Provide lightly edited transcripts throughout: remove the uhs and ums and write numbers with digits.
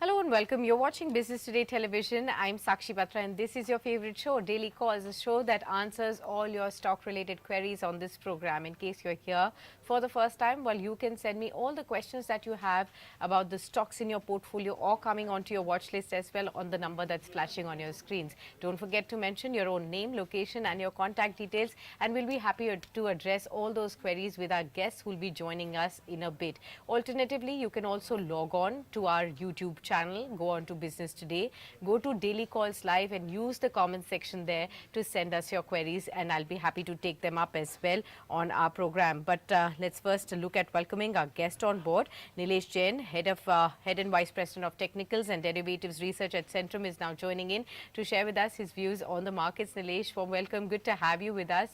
Hello and welcome. You're watching Business Today Television. I'm Sakshi Batra and this is your favorite show, Daily Calls, a show that answers all your stock-related queries on this program. In case you're here for the first time, well, you can send me all the questions that you have about the stocks in your portfolio or coming onto your watch list as well on the number that's flashing on your screens. Don't forget to mention your own name, location and your contact details, and we'll be happy to address all those queries with our guests who will be joining us in a bit. Alternatively, you can also log on to our YouTube channel, go on to Business Today, go to Daily Calls Live and use the comment section there to send us your queries, and I'll be happy to take them up as well on our program. But let's first look at welcoming our guest on board. Nilesh Jain, Head and Vice President of Technicals and Derivatives Research at Centrum, is now joining in to share with us his views on the markets. Nilesh, warm welcome. Good to have you with us.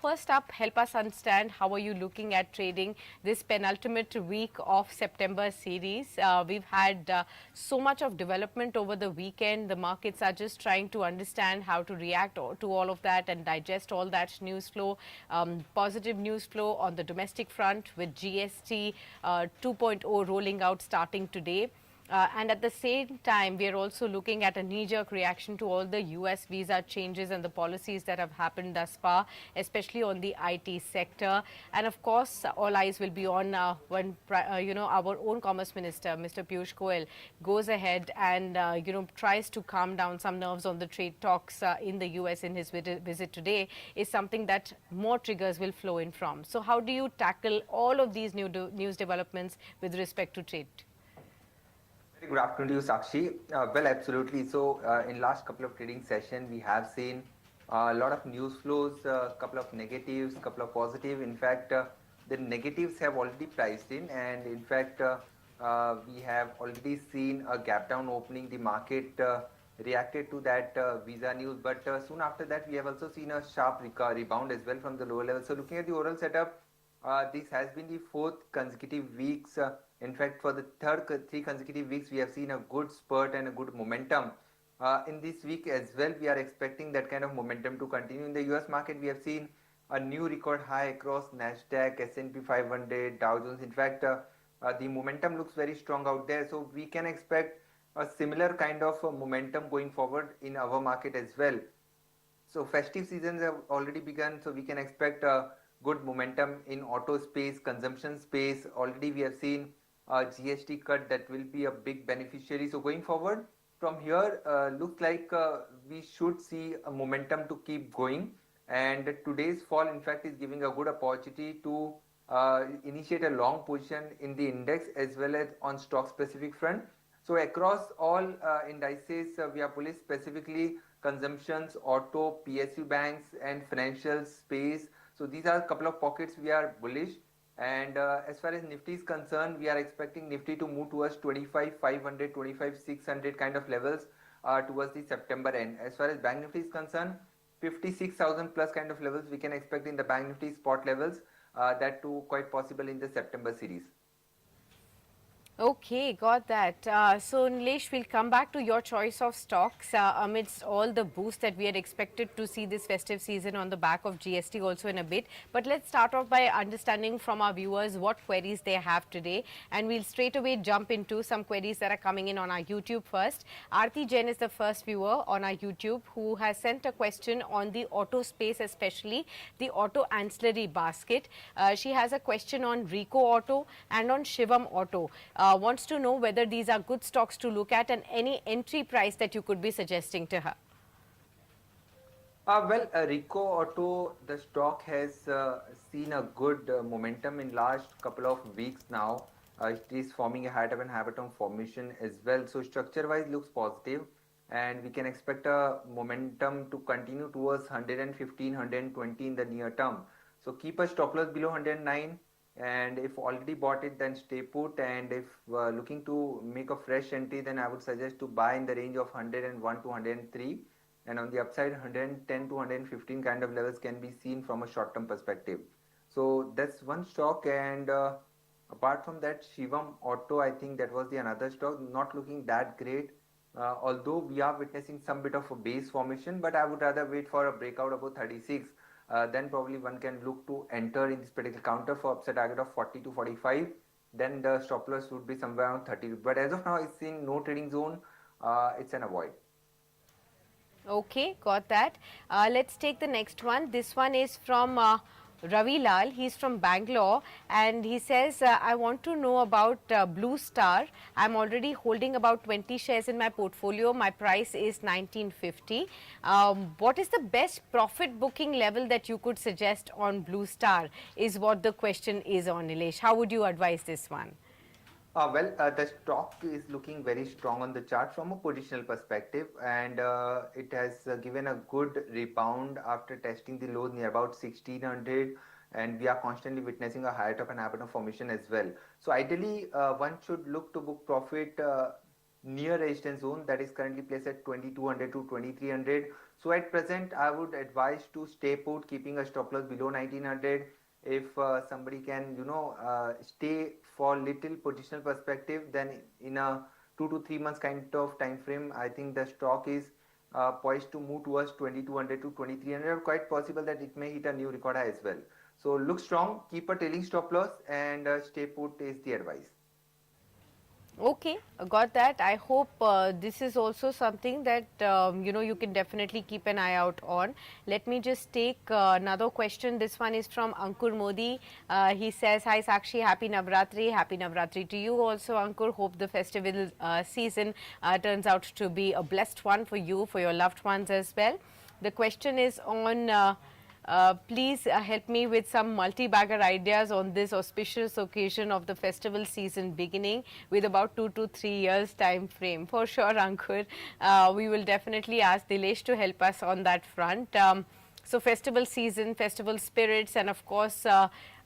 First up, help us understand how are you looking at trading this penultimate week of September series. We've had so much of development over the weekend. The markets are just trying to understand how to react to all of that and digest all that news flow. Positive news flow on the domestic front with GST 2.0 rolling out starting today. And at the same time, we are also looking at a knee-jerk reaction to all the US visa changes and the policies that have happened thus far, especially on the IT sector. And of course, all eyes will be on when our own Commerce Minister, Mr. Piyush Goyal, goes ahead and tries to calm down some nerves on the trade talks in the US in his visit today, is something that more triggers will flow in from. So how do you tackle all of these news developments with respect to trade? Very good afternoon to you, Sakshi. Well, absolutely. So, in last couple of trading session, we have seen a lot of news flows, a couple of negatives, couple of positive. In fact, the negatives have already priced in, and in fact, we have already seen a gap down opening. The market reacted to that visa news, but soon after that, we have also seen a sharp rebound as well from the lower level. So, looking at the overall setup, this has been the fourth consecutive weeks. In fact, for the three consecutive weeks, we have seen a good spurt and a good momentum. In this week as well, we are expecting that kind of momentum to continue. In the US market, we have seen a new record high across Nasdaq, S&P 500, Dow Jones. In fact, the momentum looks very strong out there. So we can expect a similar kind of momentum going forward in our market as well. So festive seasons have already begun, so we can expect good momentum in auto space, consumption space. Already we have seen a GST cut that will be a big beneficiary. So going forward from here, looks like we should see a momentum to keep going. And today's fall, in fact, is giving a good opportunity to initiate a long position in the index as well as on stock specific front. So across all indices, we are bullish, specifically consumptions, auto, PSU banks and financial space. So these are a couple of pockets we are bullish. And as far as Nifty is concerned, we are expecting Nifty to move towards 25,500, 25,600 kind of levels towards the September end. As far as Bank Nifty is concerned, 56,000 plus kind of levels we can expect in the Bank Nifty spot levels. That too quite possible in the September series. Okay, got that. So, Nilesh, we'll come back to your choice of stocks amidst all the boost that we had expected to see this festive season on the back of GST also in a bit. But let's start off by understanding from our viewers what queries they have today. And we'll straight away jump into some queries that are coming in on our YouTube first. Aarti Jain is the first viewer on our YouTube who has sent a question on the auto space, especially the auto ancillary basket. She has a question on Rico Auto and on Shivam Auto. Wants to know whether these are good stocks to look at and any entry price that you could be suggesting to her. Rico Auto, the stock has seen a good momentum in last couple of weeks now. It is forming a Hatton Haverton formation as well. So structure wise looks positive, and we can expect a momentum to continue towards 115, 120 in the near term. So keep a stop loss below 109. And if already bought it, then stay put. And if looking to make a fresh entry, then I would suggest to buy in the range of 101 to 103. And on the upside, 110 to 115 kind of levels can be seen from a short term perspective. So that's one stock. And apart from that, Shivam Auto, I think that was the another stock, not looking that great. Although we are witnessing some bit of a base formation, but I would rather wait for a breakout above 36. Then probably one can look to enter in this particular counter for upside target of 40 to 45. then the stop loss would be somewhere around 30. But as of now, it's in no trading zone. It's an avoid. Okay, got that. Let's take the next one. This one is from Ravi Lal. He's from Bangalore and he says, I want to know about Blue Star. I'm already holding about 20 shares in my portfolio. My price is 1950. What is the best profit booking level that you could suggest on Blue Star is what the question is on, Nilesh. How would you advise this one? The stock is looking very strong on the chart from a positional perspective, and it has given a good rebound after testing the lows near about 1600, and we are constantly witnessing a higher top and higher bottom formation as well. So ideally, one should look to book profit near resistance zone that is currently placed at 2200 to 2300. So at present, I would advise to stay put, keeping a stop loss below 1900. If somebody can stay for little positional perspective, then in a 2 to 3 months kind of time frame, I think the stock is poised to move towards 2200 to 2300. Quite possible that it may hit a new record high as well. So look strong, keep a trailing stop loss, and stay put is the advice. Okay, got that. I hope this is also something that you can definitely keep an eye out on. Let me just take another question. This one is from Ankur Modi. He says, "Hi Sakshi, happy Navratri. Happy Navratri to you also, Ankur. Hope the festival season turns out to be a blessed one for you, for your loved ones as well." The question is on. Please help me with some multi-bagger ideas on this auspicious occasion of the festival season beginning with about 2 to 3 years time frame. For sure, Ankur, we will definitely ask Dilesh to help us on that front. So festival season, festival spirits, and of course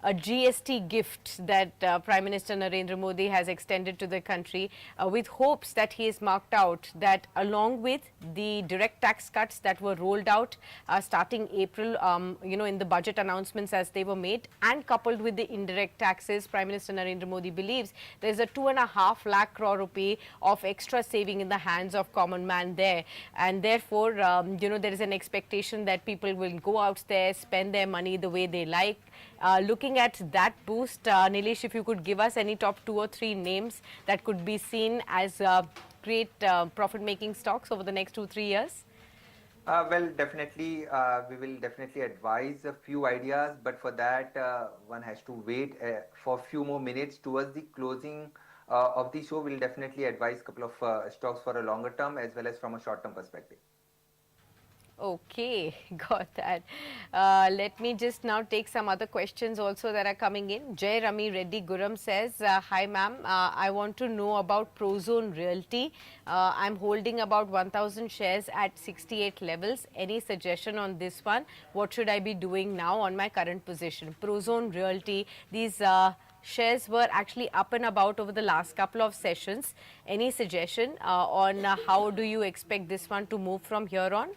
a GST gift that Prime Minister Narendra Modi has extended to the country with hopes that he has marked out that along with the direct tax cuts that were rolled out starting April, in the budget announcements as they were made, and coupled with the indirect taxes, Prime Minister Narendra Modi believes there is a 2.5 lakh crore rupee of extra saving in the hands of common man there, and therefore there is an expectation that people will go out there, spend their money the way they like. Looking at that boost, Nilesh, if you could give us any top 2 or 3 names that could be seen as great profit-making stocks over the next 2 3 years. Definitely, we will definitely advise a few ideas, but for that, one has to wait for a few more minutes towards the closing of the show. We'll definitely advise a couple of stocks for a longer term as well as from a short term perspective. Okay, got that. Let me just now take some other questions also that are coming in. Jay Rami Reddy Guram says, hi ma'am, I want to know about Prozone Realty. I'm holding about 1000 shares at 68 levels. Any suggestion on this one? What should I be doing now on my current position? Prozone Realty, these shares were actually up and about over the last couple of sessions. Any suggestion on how do you expect this one to move from here on?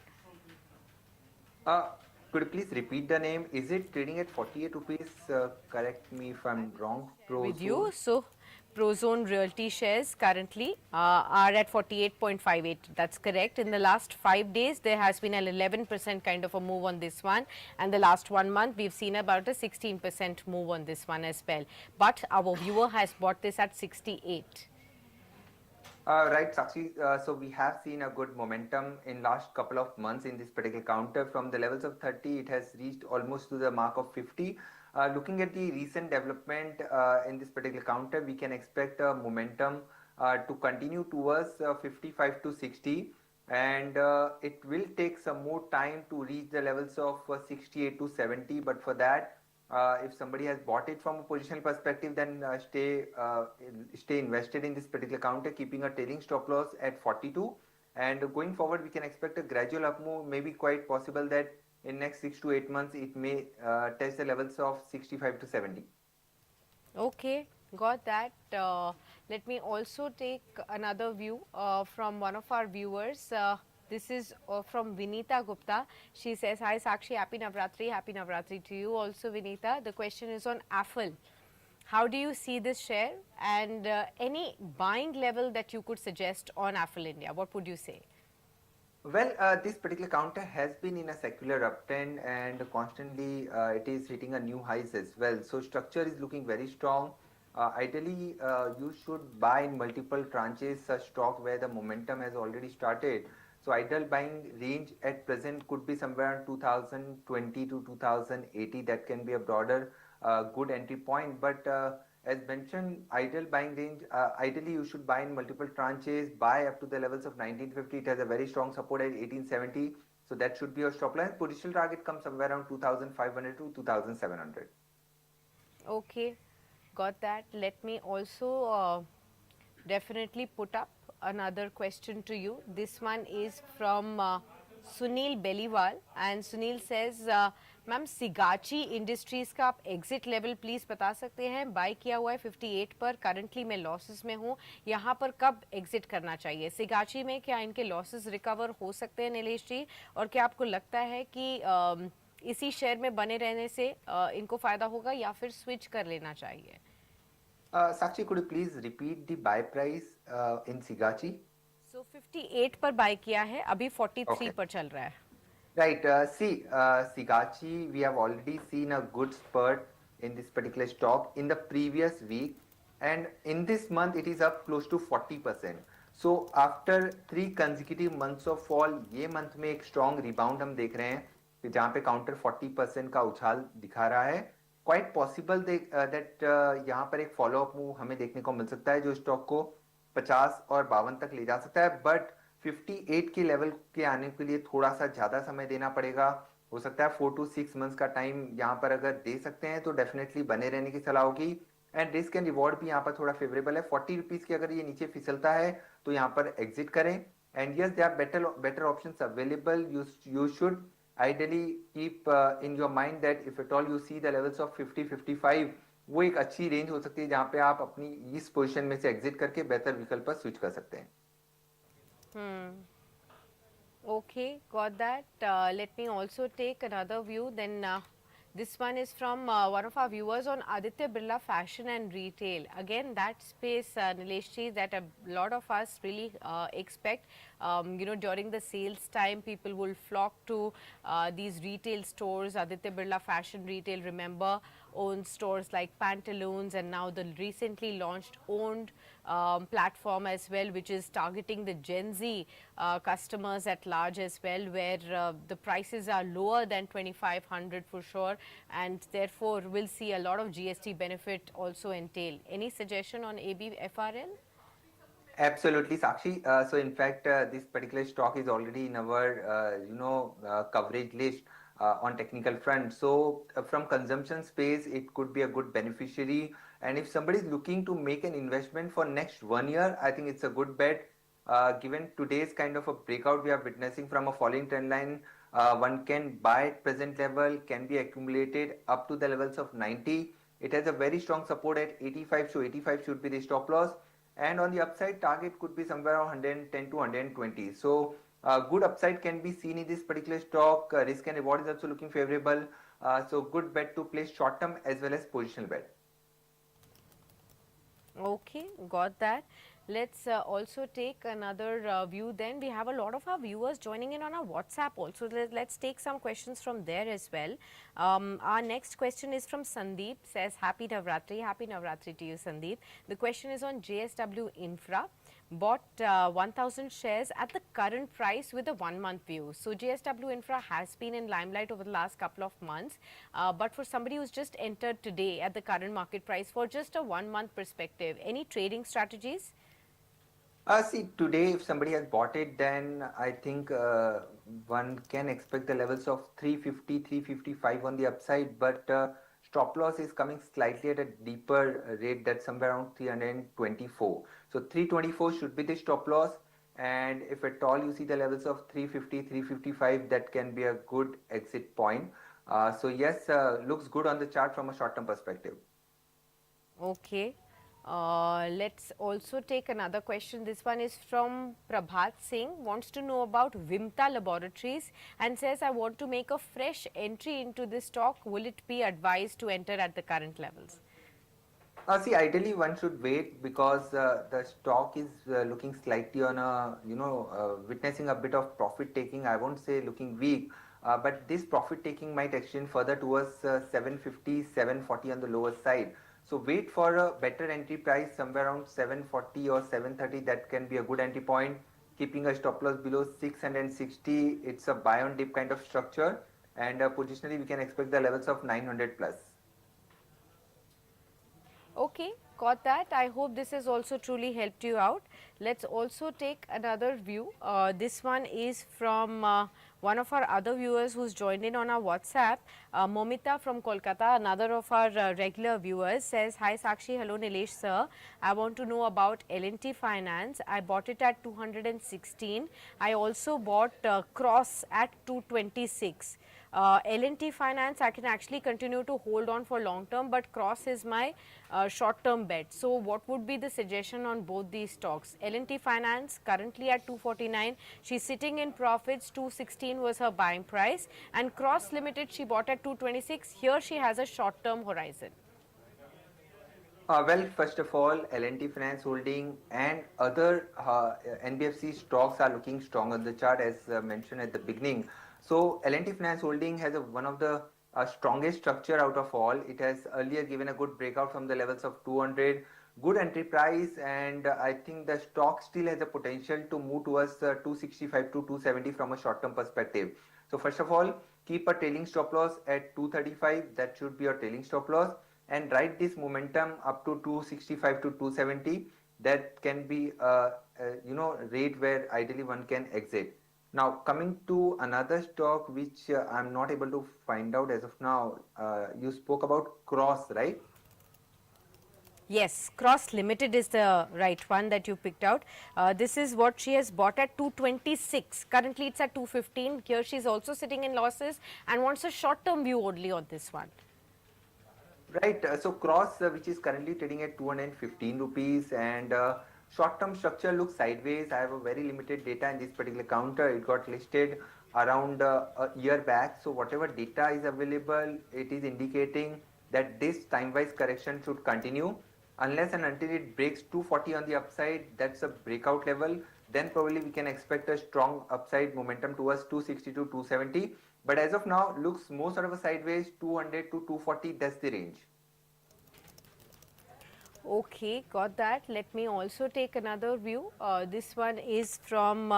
Uh, could you please repeat the name? Is it trading at 48 rupees? Correct me if I'm wrong. With Prozone. you. So, Prozone Realty shares currently are at 48.58. That's correct. In the last 5 days, there has been an 11% kind of a move on this one. And the last 1 month, we've seen about a 16% move on this one as well. But our viewer has bought this at 68. Right, Sakshi. So we have seen a good momentum in last couple of months in this particular counter. From the levels of 30, it has reached almost to the mark of 50. Looking at the recent development in this particular counter, we can expect a momentum to continue towards 55 to 60, and it will take some more time to reach the levels of 68 to 70. But for that, if somebody has bought it from a positional perspective, then stay invested in this particular counter, keeping a trailing stop loss at 42. And going forward, we can expect a gradual up move. Maybe quite possible that in next 6 to 8 months, it may test the levels of 65 to 70. Okay, got that. Let me also take another view from one of our viewers. This is from Vinita Gupta. She says, hi Sakshi, happy Navratri to you also, Vinita. The question is on Affle. How do you see this share, and any buying level that you could suggest on Affle India? What would you say? This particular counter has been in a secular uptrend, and constantly it is hitting a new highs as well. So structure is looking very strong. Ideally, you should buy in multiple tranches such stock where the momentum has already started. So ideal buying range at present could be somewhere around 2020 to 2080. That can be a broader good entry point. But as mentioned, ideal buying range, ideally you should buy in multiple tranches, buy up to the levels of 1950. It has a very strong support at 1870. So that should be your stop line. Positional target comes somewhere around 2500 to 2700. Okay, got that. Let me also definitely put up another question to you. This one is from Sunil Beliwal, and Sunil says, ma'am Sigachi industries का आप exit level please बता सकते हैं. Bye किया हुआ है 58 पर, currently मैं लॉसेस में हूँ. यहाँ पर कब एग्जिट करना चाहिए? सिगाची में क्या इनके लॉसेस रिकवर हो सकते हैं नीलेश जी, और क्या आपको लगता है कि इसी शेयर में बने रहने से इनको फायदा होगा या फिर स्विच कर लेना चाहिए? Sakshi, could you please repeat the buy price in Sigachi? So 58 पर बाय किया है, अभी 43 Okay. पर चल रहा है. Right. See, Sigachi, we have already seen a good spurt in this particular stock in the previous week, and in this month it is up close to 40%. So after 3 consecutive months of fall, ये month में एक strong rebound हम देख रहे हैं कि जहाँ पे काउंटर 40% का उछाल दिखा रहा है. क्वाइट पॉसिबल दैट यहाँ पर एक फॉलो अप मूव हमें देखने को मिल सकता है जो स्टॉक को 50 और 52 तक ले जा सकता है. बट 58 के लेवल के आने के लिए थोड़ा सा ज्यादा समय देना पड़ेगा. हो सकता है 4 to 6 मंथ्स का टाइम यहाँ पर अगर दे सकते हैं तो डेफिनेटली बने रहने की सलाह होगी. एंड रिस्क एंड रिवॉर्ड भी यहाँ पर थोड़ा फेवरेबल है. 40 रुपीज की अगर ये नीचे फिसलता है तो यहाँ पर एग्जिट करें. And yes, they are better options available. You should ideally keep in your mind that if at all you see the levels of 50-55, वो एक अच्छी रेंज हो सकती है जहां पे आप अपनी इस पोजीशन में से एग्जिट करके बेहतर विकल्प पर स्विच कर सकते हैं. Okay, got that. Let me also take another view. Then this one is from one of our viewers on Aditya Birla Fashion and Retail. Again, that space, Nileshji, that a lot of us really expect. During the sales time, people will flock to these retail stores. Aditya Birla Fashion Retail, remember, owns stores like Pantaloons, and now the recently launched owned platform as well, which is targeting the Gen Z customers at large as well, where the prices are lower than 2500 for sure, and therefore will see a lot of GST benefit also entail. Any suggestion on ABFRL? Absolutely, Sakshi. So in fact, this particular stock is already in our, coverage list on technical front. So from consumption space, it could be a good beneficiary. And if somebody is looking to make an investment for next 1 year, I think it's a good bet. Given today's kind of a breakout we are witnessing from a falling trend line, one can buy at present level, can be accumulated up to the levels of 90. It has a very strong support at 85, so 85 should be the stop loss. And on the upside, target could be somewhere around 110 to 120. So good upside can be seen in this particular stock. Risk and reward is also looking favorable. So good bet to place short term as well as positional bet. Okay, got that. Let's also take another view then. We have a lot of our viewers joining in on our WhatsApp also. Let's take some questions from there as well. Our next question is from Sandeep, says Happy Navratri. Happy Navratri to you, Sandeep. The question is on JSW Infra. Bought 1000 shares at the current price with a 1-month view. So JSW Infra has been in limelight over the last couple of months, but for somebody who's just entered today at the current market price for just a 1-month perspective, any trading strategies? See, today if somebody has bought it, then I think one can expect the levels of 350, 355 on the upside, but stop loss is coming slightly at a deeper rate, that's somewhere around 324. So 324 should be the stop loss, and if at all you see the levels of 350, 355, that can be a good exit point. So yes, looks good on the chart from a short-term perspective. Okay. Let's also take another question. This one is from Prabhat Singh, wants to know about Vimta Laboratories and says, I want to make a fresh entry into this stock. Will it be advised to enter at the current levels? See, ideally one should wait because the stock is looking slightly on a, witnessing a bit of profit taking. I won't say looking weak, but this profit taking might extend further towards 750, 740 on the lower side. So wait for a better entry price somewhere around 740 or 730. That can be a good entry point. Keeping a stop loss below 660, it's a buy on dip kind of structure, and positionally we can expect the levels of 900 plus. Okay, got that. I hope this has also truly helped you out. Let's also take another view. This one is from one of our other viewers who's joined in on our WhatsApp. Momita from Kolkata, another of our regular viewers, says, "Hi Sakshi, hello Nilesh sir. I want to know about L&T Finance. I bought it at 216. I also bought Cross at 226. L&T Finance, I can actually continue to hold on for long term, but Cross is my short term bet. So what would be the suggestion on both these stocks? L&T Finance currently at 249. She's sitting in profits. 216 was her buying price, and Cross Limited she bought at 226. Here she has a short term horizon. Well, first of all, L&T Finance Holding and other NBFC stocks are looking strong on the chart as mentioned at the beginning. So L&T Finance Holding has one of the strongest structure out of all. It has earlier given a good breakout from the levels of 200, good entry price, and I think the stock still has a potential to move towards 265 to 270 from a short-term perspective. So first of all, keep a trailing stop loss at 235. That should be your trailing stop loss, and ride this momentum up to 265 to 270. That can be rate where ideally one can exit. Now coming to another stock which I'm not able to find out as of now. You spoke about Cross, right? Yes, Cross Limited is the right one that you picked out. This is what she has bought at 226. Currently it's at 215. Here she's also sitting in losses and wants a short term view only on this one. Right. So Cross, which is currently trading at 215 rupees, and short-term structure looks sideways. I have a very limited data in this particular counter. It got listed around a year back. So whatever data is available, it is indicating that this time-wise correction should continue unless and until it breaks 240 on the upside. That's a breakout level. Then probably we can expect a strong upside momentum towards 260 to 270. But as of now, looks more sort of a sideways 200 to 240. That's the range. Okay, got that. Let me also take another view. This one is from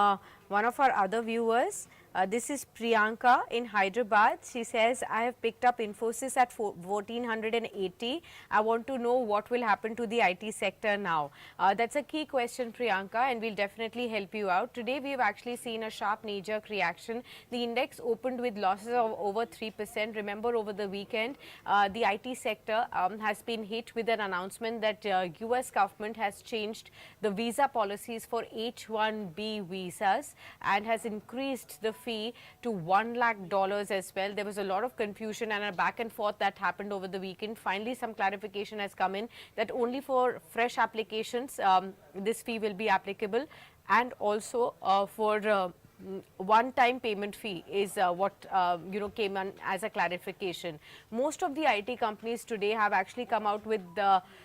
one of our other viewers. This is Priyanka in Hyderabad. She says, I have picked up Infosys at 1480. I want to know what will happen to the IT sector now. That's a key question, Priyanka, and we'll definitely help you out. Today, we've actually seen a sharp knee-jerk reaction. The index opened with losses of over 3%. Remember, over the weekend, the IT sector has been hit with an announcement that US government has changed the visa policies for H1B visas and has increased the fee to $1 lakh as well. There was a lot of confusion and a back and forth that happened over the weekend. Finally, some clarification has come in that only for fresh applications this fee will be applicable, and also for one-time payment fee is what came on as a clarification. Most of the IT companies today have actually come out with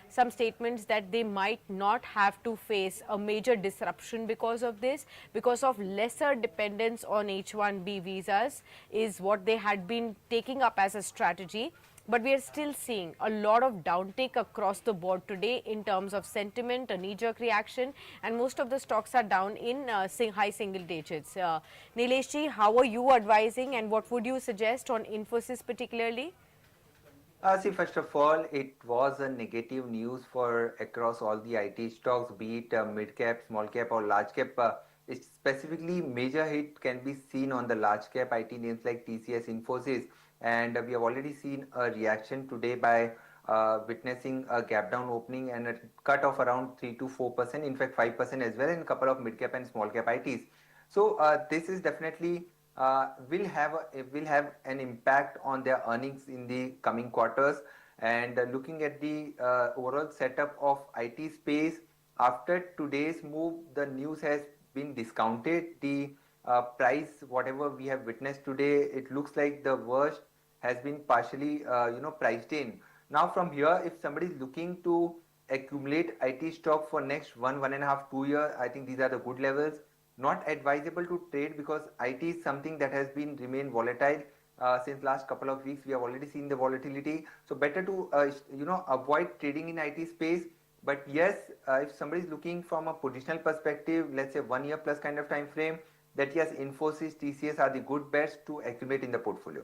some statements that they might not have to face a major disruption because of this, because of lesser dependence on H1B visas is what they had been taking up as a strategy. But we are still seeing a lot of downtake across the board today in terms of sentiment, a knee-jerk reaction, and most of the stocks are down in high single digits. Nileshji, how are you advising, and what would you suggest on Infosys particularly? See, first of all, it was a negative news for across all the IT stocks, be it mid cap, small cap, or large cap. It's specifically, major hit can be seen on the large cap IT names like TCS, Infosys, and we have already seen a reaction today by witnessing a gap down opening and a cut of around 3 to 4%, in fact 5% as well in a couple of mid cap and small cap ITs. So this is definitely will have an impact on their earnings in the coming quarters. And looking at the overall setup of IT space after today's move, the news has been discounted. The price, whatever we have witnessed today, it looks like the worst has been partially priced in. Now from here, if somebody is looking to accumulate IT stock for next 1.5, 2 years, I think these are the good levels. Not advisable to trade because IT is something that has been remained volatile. since last couple of weeks we have already seen the volatility. So better to avoid trading in IT space. But yes, if somebody is looking from a positional perspective, let's say 1 year plus kind of time frame, that yes, Infosys, TCS are the good bets to accumulate in the portfolio.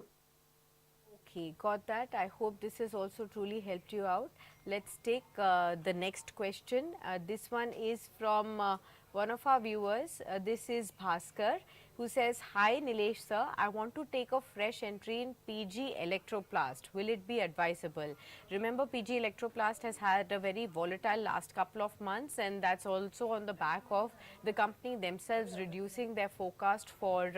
Okay, got that. I hope this has also truly helped you out. Let's take the next question. This one is from one of our viewers. This is Bhaskar, who says, "Hi Nilesh sir, I want to take a fresh entry in PG Electroplast. Will it be advisable?" Remember, PG Electroplast has had a very volatile last couple of months, and that's also on the back of the company themselves reducing their forecast for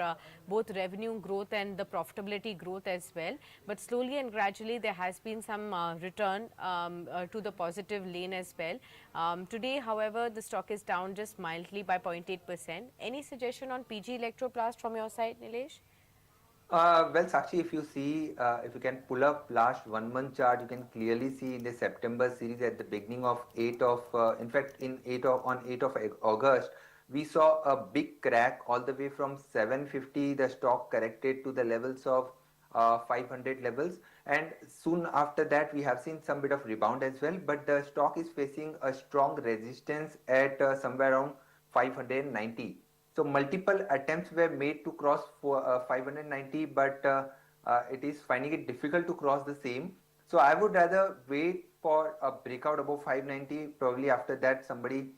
both revenue growth and the profitability growth as well. But slowly and gradually there has been some return to the positive lane as well. Today, however, the stock is down just mildly by 0.8%. Any suggestion on PG Electroplast from your side, Nilesh? Well, Sakshi, if you see, if you can pull up last 1 month chart, you can clearly see in the September series at the beginning of 8 of, in fact, in 8 of, on 8 of August, we saw a big crack all the way from 750. The stock corrected to the levels of 500 levels, and soon after that, we have seen some bit of rebound as well. But the stock is facing a strong resistance at somewhere around 590. So multiple attempts were made to cross for 590, but it is finding it difficult to cross the same. So I would rather wait for a breakout above 590. Probably after that, somebody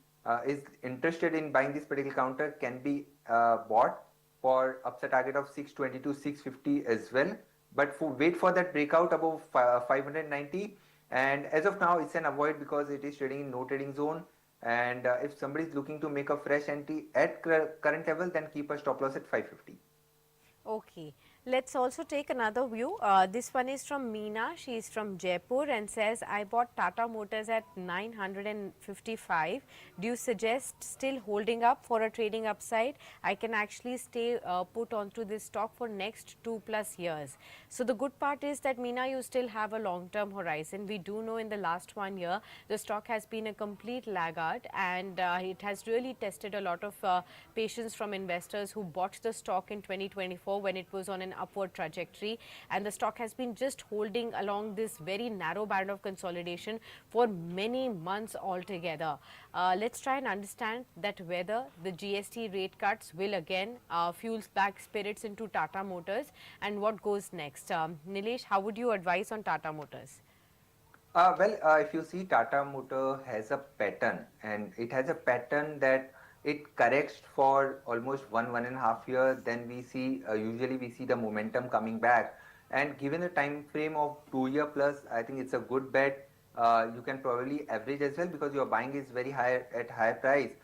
is interested in buying this particular counter can be bought for upside target of 620 to 650 as well. But wait for that breakout above 590. And as of now, it's an avoid because it is trading in no trading zone. And if somebody is looking to make a fresh entry at current level, then keep a stop loss at 550. Okay, let's also take another view. This one is from Meena. She is from Jaipur and says, "I bought Tata Motors at 955. Do you suggest still holding up for a trading upside? I can actually stay put onto this stock for next 2+ years." So the good part is that, Meena, you still have a long-term horizon. We do know in the last 1 year, the stock has been a complete laggard, and it has really tested a lot of patience from investors who bought the stock in 2024 when it was on an upward trajectory, and the stock has been just holding along this very narrow band of consolidation for many months altogether. Let's try and understand that whether the GST rate cuts will again fuel back spirits into Tata Motors, and what goes next. Nilesh, how would you advise on Tata Motors? If you see, Tata Motor has a pattern, and it has a pattern that it corrects for almost 1.5 years. Then we see, usually we see the momentum coming back. And given the time frame of 2 year plus, I think it's a good bet. You can probably average as well because your buying is very high at higher price.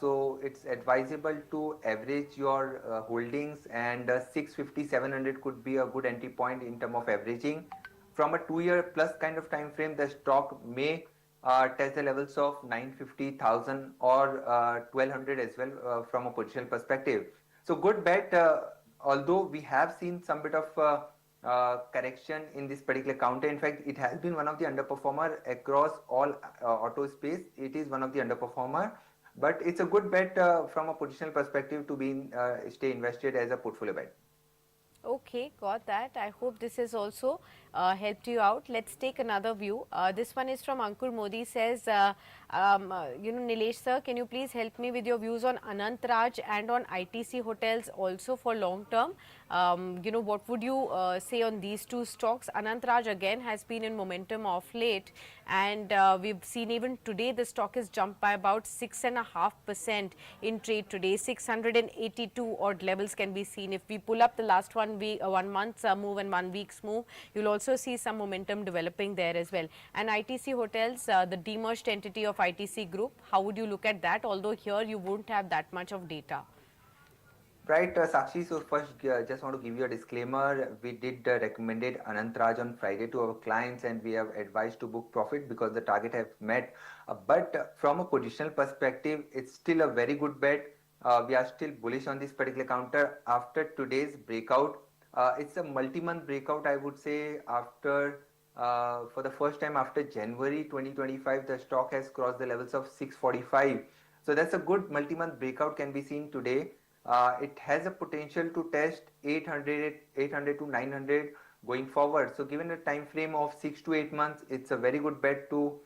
So it's advisable to average your holdings, and 650, 700 could be a good entry point in terms of averaging. From a 2 year plus kind of time frame, the stock may test the levels of 950,000 or 1200 as well from a positional perspective. So good bet, although we have seen some bit of correction in this particular counter. In fact, it has been one of the underperformer across all auto space. It is one of the underperformer, but it's a good bet from a positional perspective to be stay invested as a portfolio bet. Okay, got that. I hope this has also helped you out. Let's take another view. This one is from Ankur Modi. Says, Nilesh sir, can you please help me with your views on Anant Raj and on ITC hotels also for long term? What would you say on these two stocks? Anant Raj again has been in momentum of late, and we've seen even today the stock has jumped by about 6.5% in trade today. 682 odd levels can be seen. If we pull up the last 1 month's move and 1 week's move, you'll also see some momentum developing there as well. And ITC hotels, the demerged entity of ITC group, how would you look at that? Although here you won't have that much of data. Right, Sakshi. So first, just want to give you a disclaimer. We did recommended Anant Raj on Friday to our clients, and we have advised to book profit because the target have met. But from a positional perspective, it's still a very good bet. We are still bullish on this particular counter after today's breakout. It's a multi-month breakout, I would say. After for the first time after January 2025, the stock has crossed the levels of 645. So that's a good multi-month breakout can be seen today. it has a potential to test 800 to 900 going forward. So given a time frame of 6 to 8 months, it's a very good bet to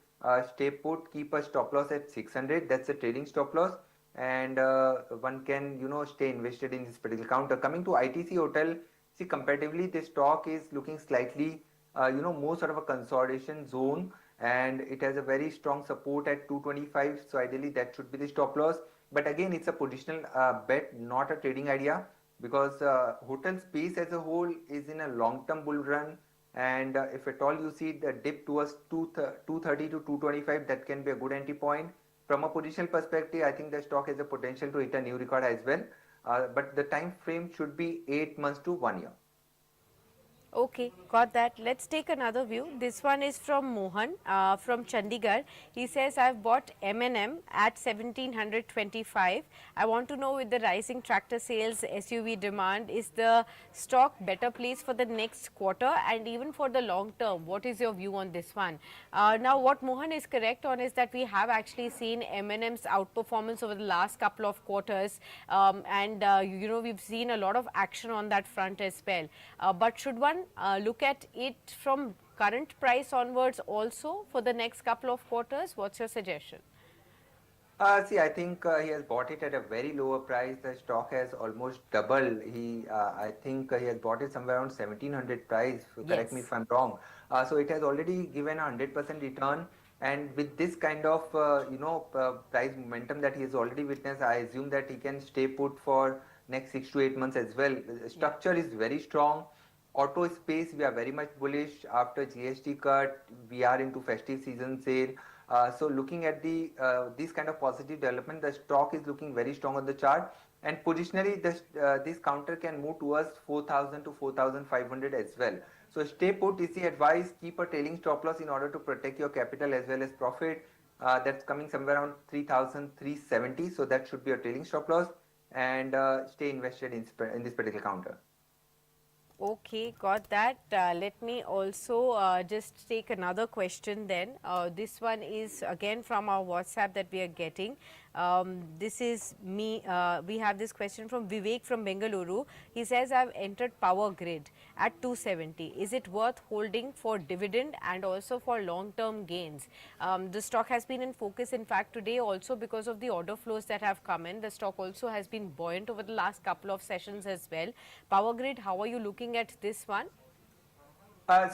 stay put, keep a stop loss at 600. That's a trading stop loss, and one can stay invested in this particular counter. Coming to ITC Hotel, see comparatively the stock is looking slightly more sort of a consolidation zone, and it has a very strong support at 225. So ideally that should be the stop loss, but again it's a positional bet, not a trading idea, because hotel space as a whole is in a long term bull run, and if at all you see the dip towards 230 to 225, that can be a good entry point. From a positional perspective, I think the stock has a potential to hit a new record as well, but the time frame should be 8 months to 1 year. Okay, got that. Let's take another view. This one is from Mohan from Chandigarh. He says, I've bought M&M at 1725. I want to know, with the rising tractor sales, SUV demand, is the stock better placed for the next quarter and even for the long term? What is your view on this one? Now, what Mohan is correct on is that we have actually seen M&M's outperformance over the last couple of quarters, and we've seen a lot of action on that front as well. But should one look at it from current price onwards also for the next couple of quarters? What's your suggestion? See, I think he has bought it at a very lower price. The stock has almost doubled. I think he has bought it somewhere around 1700 price. Correct me Yes. if I'm wrong. So it has already given a 100% return. And with this kind of price momentum that he has already witnessed, I assume that he can stay put for next 6 to 8 months as well. The Yeah. structure is very strong. Auto space, we are very much bullish. After GST cut, we are into festive season sale. So looking at the this kind of positive development, the stock is looking very strong on the chart. And positionally, this counter can move towards 4,000 to 4,500 as well. So stay put is the advice. Keep a trailing stop loss in order to protect your capital as well as profit. That's coming somewhere around 3,370. So that should be a trailing stop loss, and stay invested in this particular counter. Okay, got that. Let me also just take another question then. This one is again from our WhatsApp that we are getting. This is me. We have this question from Vivek from Bengaluru. He says, I've entered Power Grid at 270. Is it worth holding for dividend and also for long-term gains? The stock has been in focus, in fact, today also because of the order flows that have come in. The stock also has been buoyant over the last couple of sessions as well. Power Grid, how are you looking at this one?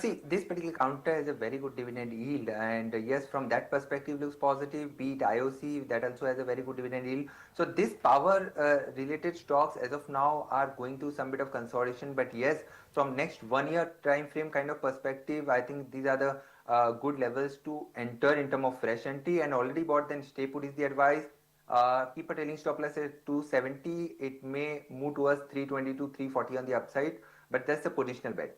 See, this particular counter has a very good dividend yield, and yes, from that perspective, looks positive. Be it IOC, that also has a very good dividend yield. So, this power related stocks as of now are going through some bit of consolidation. But yes, from next 1 year time frame kind of perspective, I think these are the good levels to enter in terms of fresh entry. And already bought, then stay put is the advice. Keep a trailing stop loss at 270. It may move towards 320 to 340 on the upside, but that's a positional bet.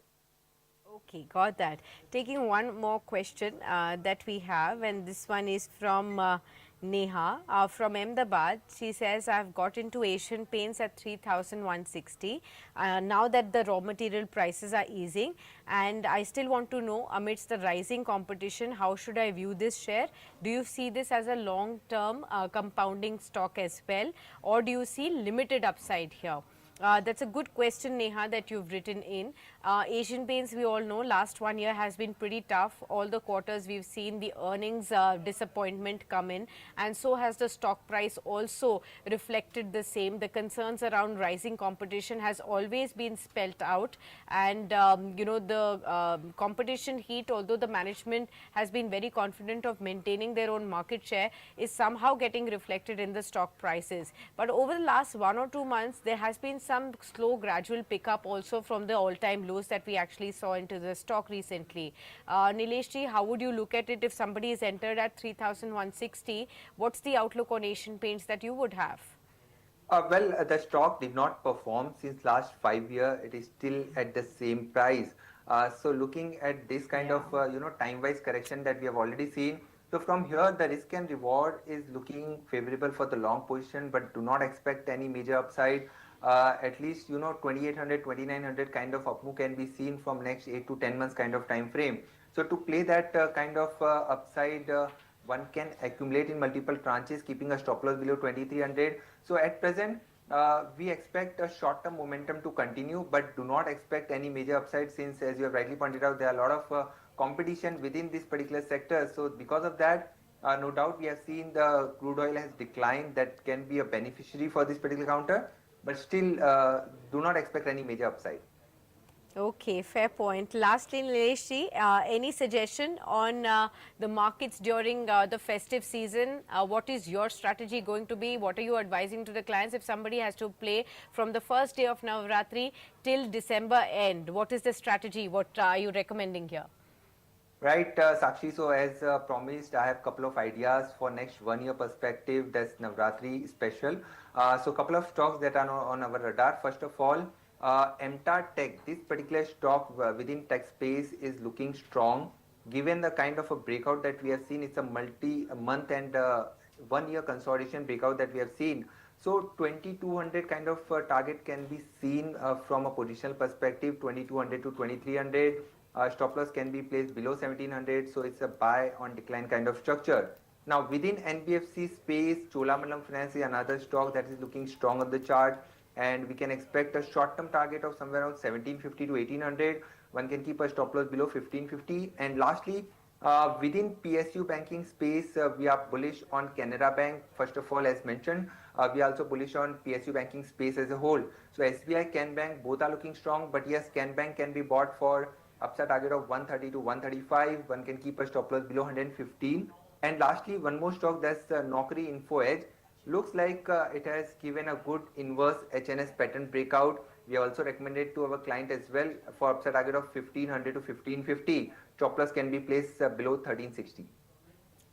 Okay, got that. Taking one more question that we have, and this one is from Neha from Ahmedabad. She says, I've got into Asian Paints at 3,160. Now that the raw material prices are easing, and I still want to know, amidst the rising competition, how should I view this share? Do you see this as a long-term compounding stock as well, or do you see limited upside here? That's a good question, Neha, that you've written in. Asian Paints, we all know, last 1 year has been pretty tough. All the quarters we've seen the earnings disappointment come in, and so has the stock price also reflected the same. The concerns around rising competition has always been spelt out, and the competition heat, although the management has been very confident of maintaining their own market share, is somehow getting reflected in the stock prices. But over the last 1 or 2 months, there has been some slow gradual pickup also from the all-time lows that we actually saw into the stock recently. Nilesh ji, how would you look at it if somebody is entered at 3,160? What's the outlook on Asian Paints that you would have? The stock did not perform since last 5 years. It is still at the same price. So looking at this kind Yeah. of time-wise correction that we have already seen, so from here the risk and reward is looking favorable for the long position, but do not expect any major upside. At least 2800, 2900 kind of up move can be seen from next 8 to 10 months kind of time frame. So to play that kind of upside, one can accumulate in multiple tranches, keeping a stop loss below 2300. So at present, we expect a short-term momentum to continue, but do not expect any major upside since, as you have rightly pointed out, there are a lot of competition within this particular sector. So because of that, no doubt we have seen the crude oil has declined. That can be a beneficiary for this particular counter, but still do not expect any major upside. Okay, fair point. Lastly, Nilesh ji, any suggestion on the markets during the festive season? What is your strategy going to be? What are you advising to the clients if somebody has to play from the first day of Navratri till December end? What is the strategy? What are you recommending here? Right, Sakshi. So as promised, I have a couple of ideas for next 1 year perspective. That's Navratri special. So couple of stocks that are on our radar. First of all, MTAR Tech. This particular stock within tech space is looking strong. Given the kind of a breakout that we have seen, it's a multi-month and 1 year consolidation breakout that we have seen. So 2200 kind of target can be seen from a positional perspective, 2200 to 2300. Stop loss can be placed below 1700, so it's a buy on decline kind of structure. Now within NBFC space, Cholamandalam Finance is another stock that is looking strong on the chart, and we can expect a short-term target of somewhere around 1750 to 1800. One can keep a stop loss below 1550. And lastly, within PSU banking space, we are bullish on Canara Bank. First of all, as mentioned, we are also bullish on PSU banking space as a whole. So SBI, Can Bank, both are looking strong. But yes, Can Bank can be bought for upside target of 130 to 135. One can keep a stop loss below 115. And lastly, one more stock, that's Naukri Info Edge. Looks like it has given a good inverse HNS pattern breakout. We also recommended to our client as well for upside target of 1500 to 1550. Stop loss can be placed below 1360.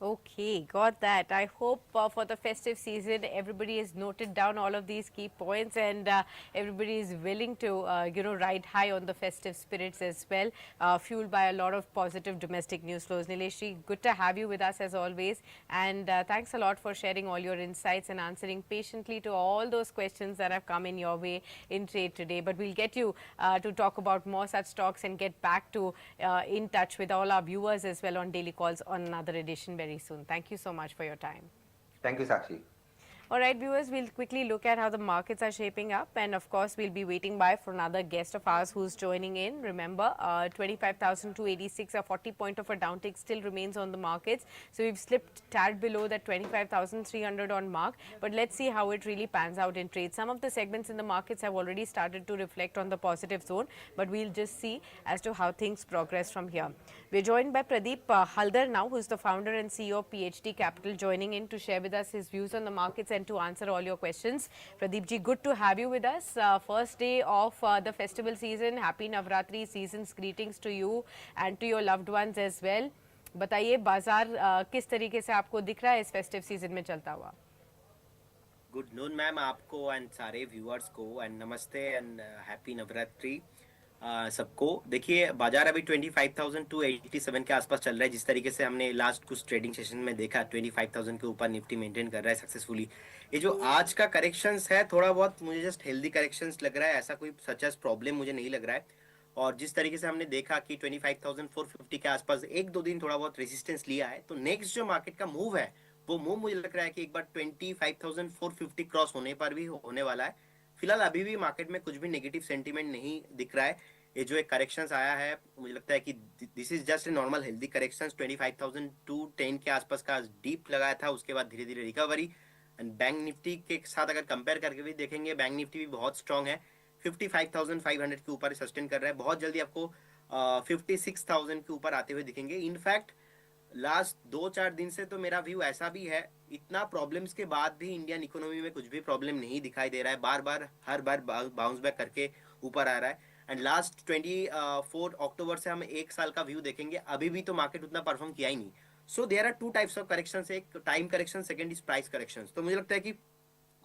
Okay, got that. I hope for the festive season, everybody has noted down all of these key points and everybody is willing to, ride high on the festive spirits as well, fueled by a lot of positive domestic news flows. Nilesh, good to have you with us as always. And thanks a lot for sharing all your insights and answering patiently to all those questions that have come in your way in trade today. But we'll get you to talk about more such stocks and get back to in touch with all our viewers as well on Daily Calls on another edition very soon. Thank you so much for your time. Thank you, Sakshi. All right, viewers, we'll quickly look at how the markets are shaping up. And of course, we'll be waiting by for another guest of ours who's joining in. Remember, 25,286, a 40 point of a downtick still remains on the markets. So we've slipped tad below that 25,300 on mark. But let's see how it really pans out in trade. Some of the segments in the markets have already started to reflect on the positive zone. But we'll just see as to how things progress from here. We're joined by Pradip Halder now, who's the founder and CEO of PhD Capital, joining in to share with us his views on the markets and to answer all your questions. Pradeep ji, good to have you with us. First day of the festival season. Happy Navratri season's greetings to you and to your loved ones as well. बताइए बाजार किस तरीके से आपको दिख रहा है इस फेस्टिव सीजन में चलता हुआ? गुड नून मैम आपको एंड सारे व्यूअर्स को एंड नमस्ते एंड हैप्पी नवरात्रि सबको। देखिए बाजार अभी 25,287 के आसपास चल रहा है। जिस तरीके से हमने लास्ट कुछ ट्रेडिंग सेशन में देखा 25,000 के ऊपर निफ्टी मेंटेन कर रहा है सक्सेसफुली। ये जो आज का करेक्शंस है थोड़ा बहुत मुझे जस्ट हेल्दी करेक्शंस लग रहा है, ऐसा कोई सच एज प्रॉब्लम मुझे नहीं लग रहा है। और जिस तरीके से हमने देखा कि 25,450 के आसपास एक दो दिन थोड़ा बहुत रेजिस्टेंस लिया है, तो नेक्स्ट जो मार्केट का मूव है वो मूव मुझे लग रहा है कि एक बार 25,450 क्रॉस होने पर भी होने वाला है। फिलहाल अभी भी मार्केट में कुछ भी नेगेटिव सेंटीमेंट नहीं दिख रहा है। ये जो एक करेक्शंस आया है मुझे लगता है कि this is just a normal healthy corrections. 25,210 के आसपास का डीप लगाया था, उसके बाद धीरे धीरे रिकवरी। एंड बैंक निफ्टी के साथ अगर कंपेयर करके भी देखेंगे, बैंक निफ्टी भी बहुत स्ट्रांग है, 55,500 के ऊपर सस्टेन कर रहा है। बहुत जल्दी आपको 56,000 के ऊपर आते हुए दिखेंगे। इनफैक्ट लास्ट 2-4 दिन से तो मेरा व्यू ऐसा भी है, इतना प्रॉब्लम्स के बाद भी इंडियन इकोनॉमी में कुछ भी प्रॉब्लम नहीं दिखाई दे रहा है। बार बार हर बार बाउंस बैक करके ऊपर आ रहा है। एंड लास्ट 24 अक्टूबर से हम एक साल का व्यू देखेंगे, अभी भी तो मार्केट उतना परफॉर्म किया ही नहीं। So there are two types of corrections, एक time correction, second is price corrections. तो मुझे लगता है कि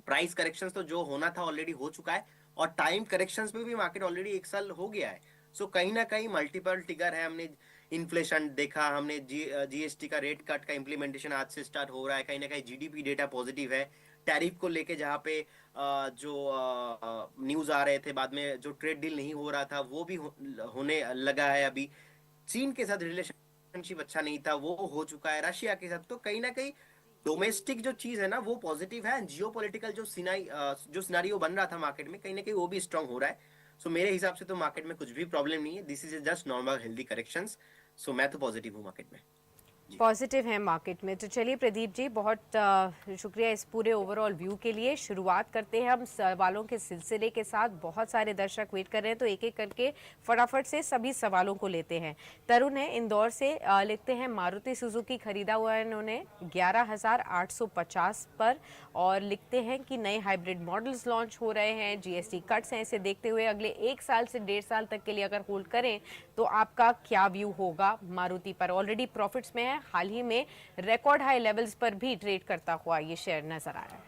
प्राइस करेक्शंस तो जो होना था ऑलरेडी हो चुका है, और टाइम करेक्शंस में भी मार्केट ऑलरेडी एक साल हो गया है। सो कहीं ना कहीं मल्टीपल टिगर है। हमने इन्फ्लेशन देखा, हमने जीएसटी का रेट कट का इम्प्लीमेंटेशन आज से स्टार्ट हो रहा है, कहीं ना कहीं जीडीपी डेटा पॉजिटिव है। टैरिफ को लेके जहाँ पे जो न्यूज आ रहे थे, बाद में जो ट्रेड डील नहीं हो रहा था वो भी होने लगा है। अभी चीन के साथ रिलेशनशिप अच्छा नहीं था, वो हो चुका है, रशिया के साथ। तो कहीं ना कहीं डोमेस्टिक जो चीज है ना वो पॉजिटिव है, जियो पॉलिटिकल जो सिनारियो बन रहा था मार्केट में कहीं ना कहीं वो भी स्ट्रांग हो रहा है। सो मेरे हिसाब से तो मार्केट में कुछ भी प्रॉब्लम नहीं है, this is just normal healthy corrections. So मैं तो पॉजिटिव हूँ मार्केट में। पॉजिटिव है मार्केट में। तो चलिए प्रदीप जी, बहुत शुक्रिया इस पूरे ओवरऑल व्यू के लिए। शुरुआत करते हैं हम सवालों के सिलसिले के साथ। बहुत सारे दर्शक वेट कर रहे हैं, तो एक एक करके फटाफट से सभी सवालों को लेते हैं। तरुण है इंदौर से, लिखते हैं मारुति सुजुकी खरीदा हुआ है इन्होंने 11,850 पर, और लिखते हैं कि नए हाइब्रिड मॉडल्स लॉन्च हो रहे हैं, जीएसटी कट्स हैं, इसे देखते हुए अगले 1 साल से 1.5 साल तक के लिए अगर होल्ड करें तो आपका क्या व्यू होगा मारुति पर? ऑलरेडी प्रॉफिट्स में है, हाल ही में रिकॉर्ड हाई लेवल्स पर भी ट्रेड करता हुआ ये शेयर नजर आ रहा है।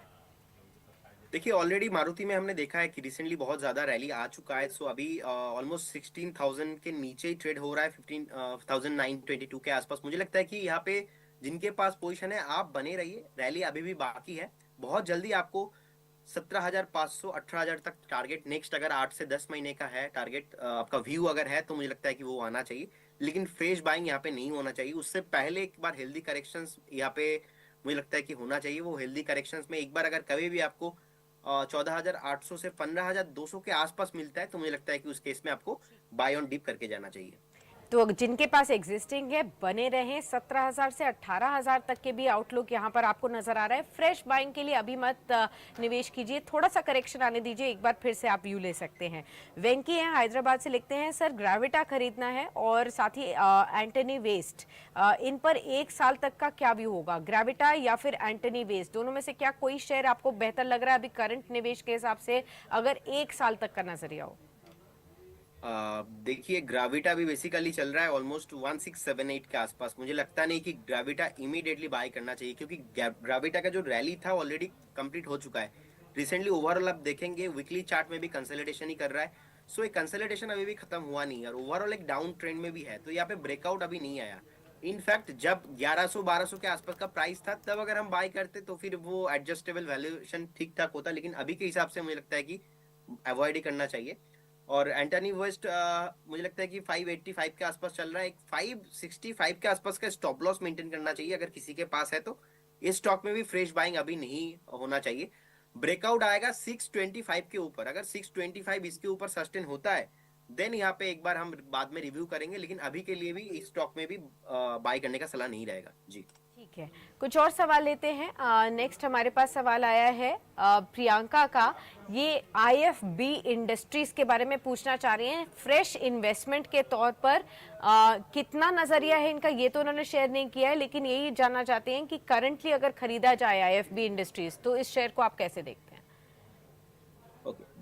देखिए ऑलरेडी मारुति में हमने देखा है कि रिसेंटली बहुत ज्यादा रैली आ चुका है। सो अभी ऑलमोस्ट 16,000 के नीचे ही ट्रेड हो रहा है, 15,922 के आसपास। मुझे लगता है कि यहाँ पे जिनके पास पोजीशन है आप बने रहिए, रैली अभी भी बाकी है। बहुत जल्दी आपको 17,500 18,000 तक टारगेट नेक्स्ट, अगर 8 से 10 महीने का है टारगेट आपका व्यू अगर है, तो मुझे लगता है कि वो आना चाहिए। लेकिन फ्रेश बाइंग यहाँ पे नहीं होना चाहिए, उससे पहले एक बार हेल्दी करेक्शंस यहाँ पे मुझे लगता है कि होना चाहिए। वो हेल्दी करेक्शंस में एक बार अगर कभी भी आपको 14,800 से 15,200 के आसपास मिलता है, तो मुझे लगता है कि उस केस में आपको बाय ऑन डिप करके जाना चाहिए। तो जिनके पास एग्जिस्टिंग है बने रहें, 17,000 से 18,000 तक के भी आउटलुक यहाँ पर आपको नजर आ रहा है। फ्रेश बाइंग के लिए अभी मत निवेश कीजिए, थोड़ा सा करेक्शन आने दीजिए, एक बार फिर से आप व्यू ले सकते हैं। वेंकी हैं हैदराबाद से, लिखते हैं सर ग्रेविटा खरीदना है और साथ ही एंटनी वेस्ट, इन पर 1 साल तक का क्या व्यू होगा? ग्रेविटा या फिर एंटनी वेस्ट, दोनों में से क्या कोई शेयर आपको बेहतर लग रहा है अभी करंट निवेश के हिसाब से, अगर 1 साल तक का नजरिया हो? देखिए ग्राविटा भी बेसिकली चल रहा है ऑलमोस्ट 1678 के आसपास। मुझे लगता नहीं कि ग्राविटा इमीडिएटली बाय करना चाहिए, क्योंकि ग्राविटा का जो रैली था ऑलरेडी कंप्लीट हो चुका है। रिसेंटली ओवरऑल आप देखेंगे वीकली चार्ट में भी कंसोलिडेशन ही कर रहा है। सो एक कंसोलिडेशन अभी भी खत्म हुआ नहीं है और ओवरऑल एक डाउन ट्रेंड में भी है, तो यहाँ पे ब्रेकआउट अभी नहीं आया। इनफैक्ट जब 1100-1200 के आसपास का प्राइस था तब अगर हम बाय करते तो फिर वो एडजस्टेबल वैल्यूएशन ठीक ठाक होता, लेकिन अभी के हिसाब से मुझे लगता है कि अवॉइड ही करना चाहिए। और एंटनी वेस्ट मुझे लगता है कि 585 के आसपास चल रहा है, एक 565 के आसपास का स्टॉप लॉस मेंटेन करना चाहिए अगर किसी के पास है तो। इस स्टॉक में भी फ्रेश बाइंग अभी नहीं होना चाहिए। ब्रेकआउट आएगा 625 के ऊपर, अगर 625 इसके ऊपर सस्टेन होता है देन यहाँ पे एक बार हम बाद में रिव्यू करेंगे, लेकिन अभी के लिए भी इस स्टॉक में भी बाय करने का सलाह नहीं रहेगा जी। ठीक है, कुछ और सवाल लेते हैं। नेक्स्ट हमारे पास सवाल आया है प्रियंका का। ये आईएफबी इंडस्ट्रीज के बारे में पूछना चाह रही हैं, फ्रेश इन्वेस्टमेंट के तौर पर कितना नजरिया है इनका, ये तो उन्होंने शेयर नहीं किया है, लेकिन यही जानना चाहते हैं कि करंटली अगर खरीदा जाए आईएफबी इंडस्ट्रीज तो इस शेयर को आप कैसे देखते हैं?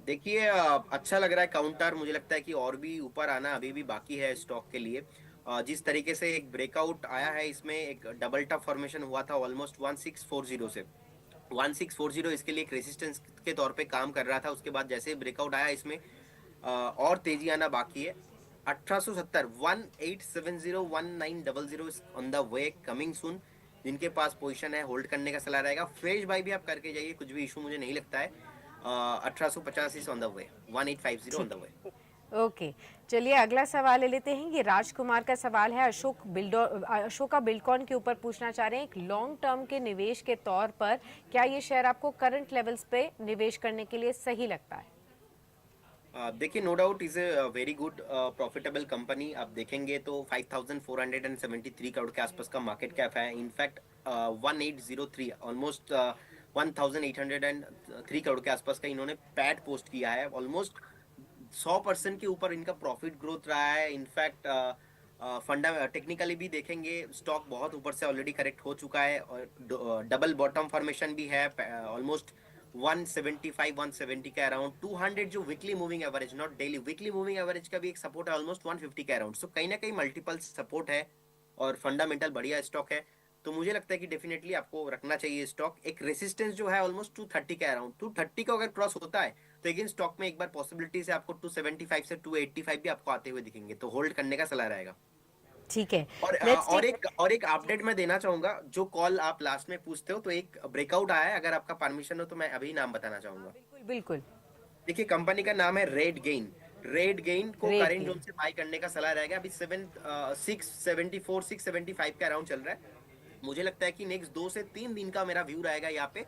देखिए अच्छा लग रहा है काउंटर, मुझे लगता है कि और भी ऊपर आना अभी भी बाकी है स्टॉक के लिए। जिस तरीके से एक ब्रेकआउट आया है, इसमें एक डबल टॉप फॉर्मेशन हुआ था ऑलमोस्ट 1640 से 1640, इसके लिए एक रेजिस्टेंस के तौर पे काम कर रहा था। उसके बाद जैसे ब्रेकआउट आया इसमें और तेजी आना बाकी है। 1870 1870 1900 on the way, coming soon. जिनके पास पोजीशन है होल्ड करने का सलाह रहेगा। फ्रेश बाई भी आप करके जाइए, कुछ भी इशू मुझे नहीं लगता है। 1850 is on the way, 1850 on the way. Okay, चलिए अगला सवाल ले लेते हैं। ये राजकुमार का सवाल है, अशोका बिल्डकॉन के ऊपर पूछना चाह रहे हैं, एक लॉन्ग टर्म के निवेश के तौर पर क्या ये शेयर आपको करंट लेवल्स पे निवेश करने के लिए सही लगता है? देखिए no doubt is a very good profitable company. आप देखेंगे तो 5,473 करोड़ के आसपास का मार्केट कैप है। इनफैक्ट 1803 ऑलमोस्ट 1,803 करोड़ के आसपास का इन्होंने पैट पोस्ट किया है। ऑलमोस्ट 100% के ऊपर इनका प्रॉफिट ग्रोथ रहा है। इनफैक्ट फंडा टेक्निकली भी देखेंगे स्टॉक बहुत ऊपर से ऑलरेडी करेक्ट हो चुका है और डबल बॉटम फॉर्मेशन भी है ऑलमोस्ट 175 170 के अराउंड। 200 जो weekly moving average, not daily, weekly moving average का भी एक सपोर्ट है ऑलमोस्ट 150 के अराउंड। सो कहीं ना कहीं मल्टीपल सपोर्ट है और फंडामेंटल बढ़िया स्टॉक है, तो मुझे लगता है कि डेफिनेटली आपको रखना चाहिए स्टॉक। एक रेसिस्टेंस जो है ऑलमोस्ट 230 के अराउंड, 230 का अगर क्रॉस होता है तो अगेन स्टॉक में एक बार पॉसिबिलिटी से आपको 275 से 285 भी आपको आते हुए दिखेंगे, तो होल्ड करने का सलाह रहेगा। ठीक है, और एक अपडेट मैं देना चाहूंगा, जो कॉल आप लास्ट में पूछते हो, तो एक ब्रेकआउट आया है, अगर आपका परमिशन हो तो मैं अभी नाम बताना चाहूंगा। बिल्कुल बिल्कुल। देखिए कंपनी का नाम है रेड गेन। रेड गेन को करेंट जोन से बाय करने का सलाह रहेगा। अभी 674 675 के अराउंड चल रहा है। मुझे लगता है कि नेक्स्ट 2 से 3 दिन का मेरा व्यू रहेगा यहाँ पे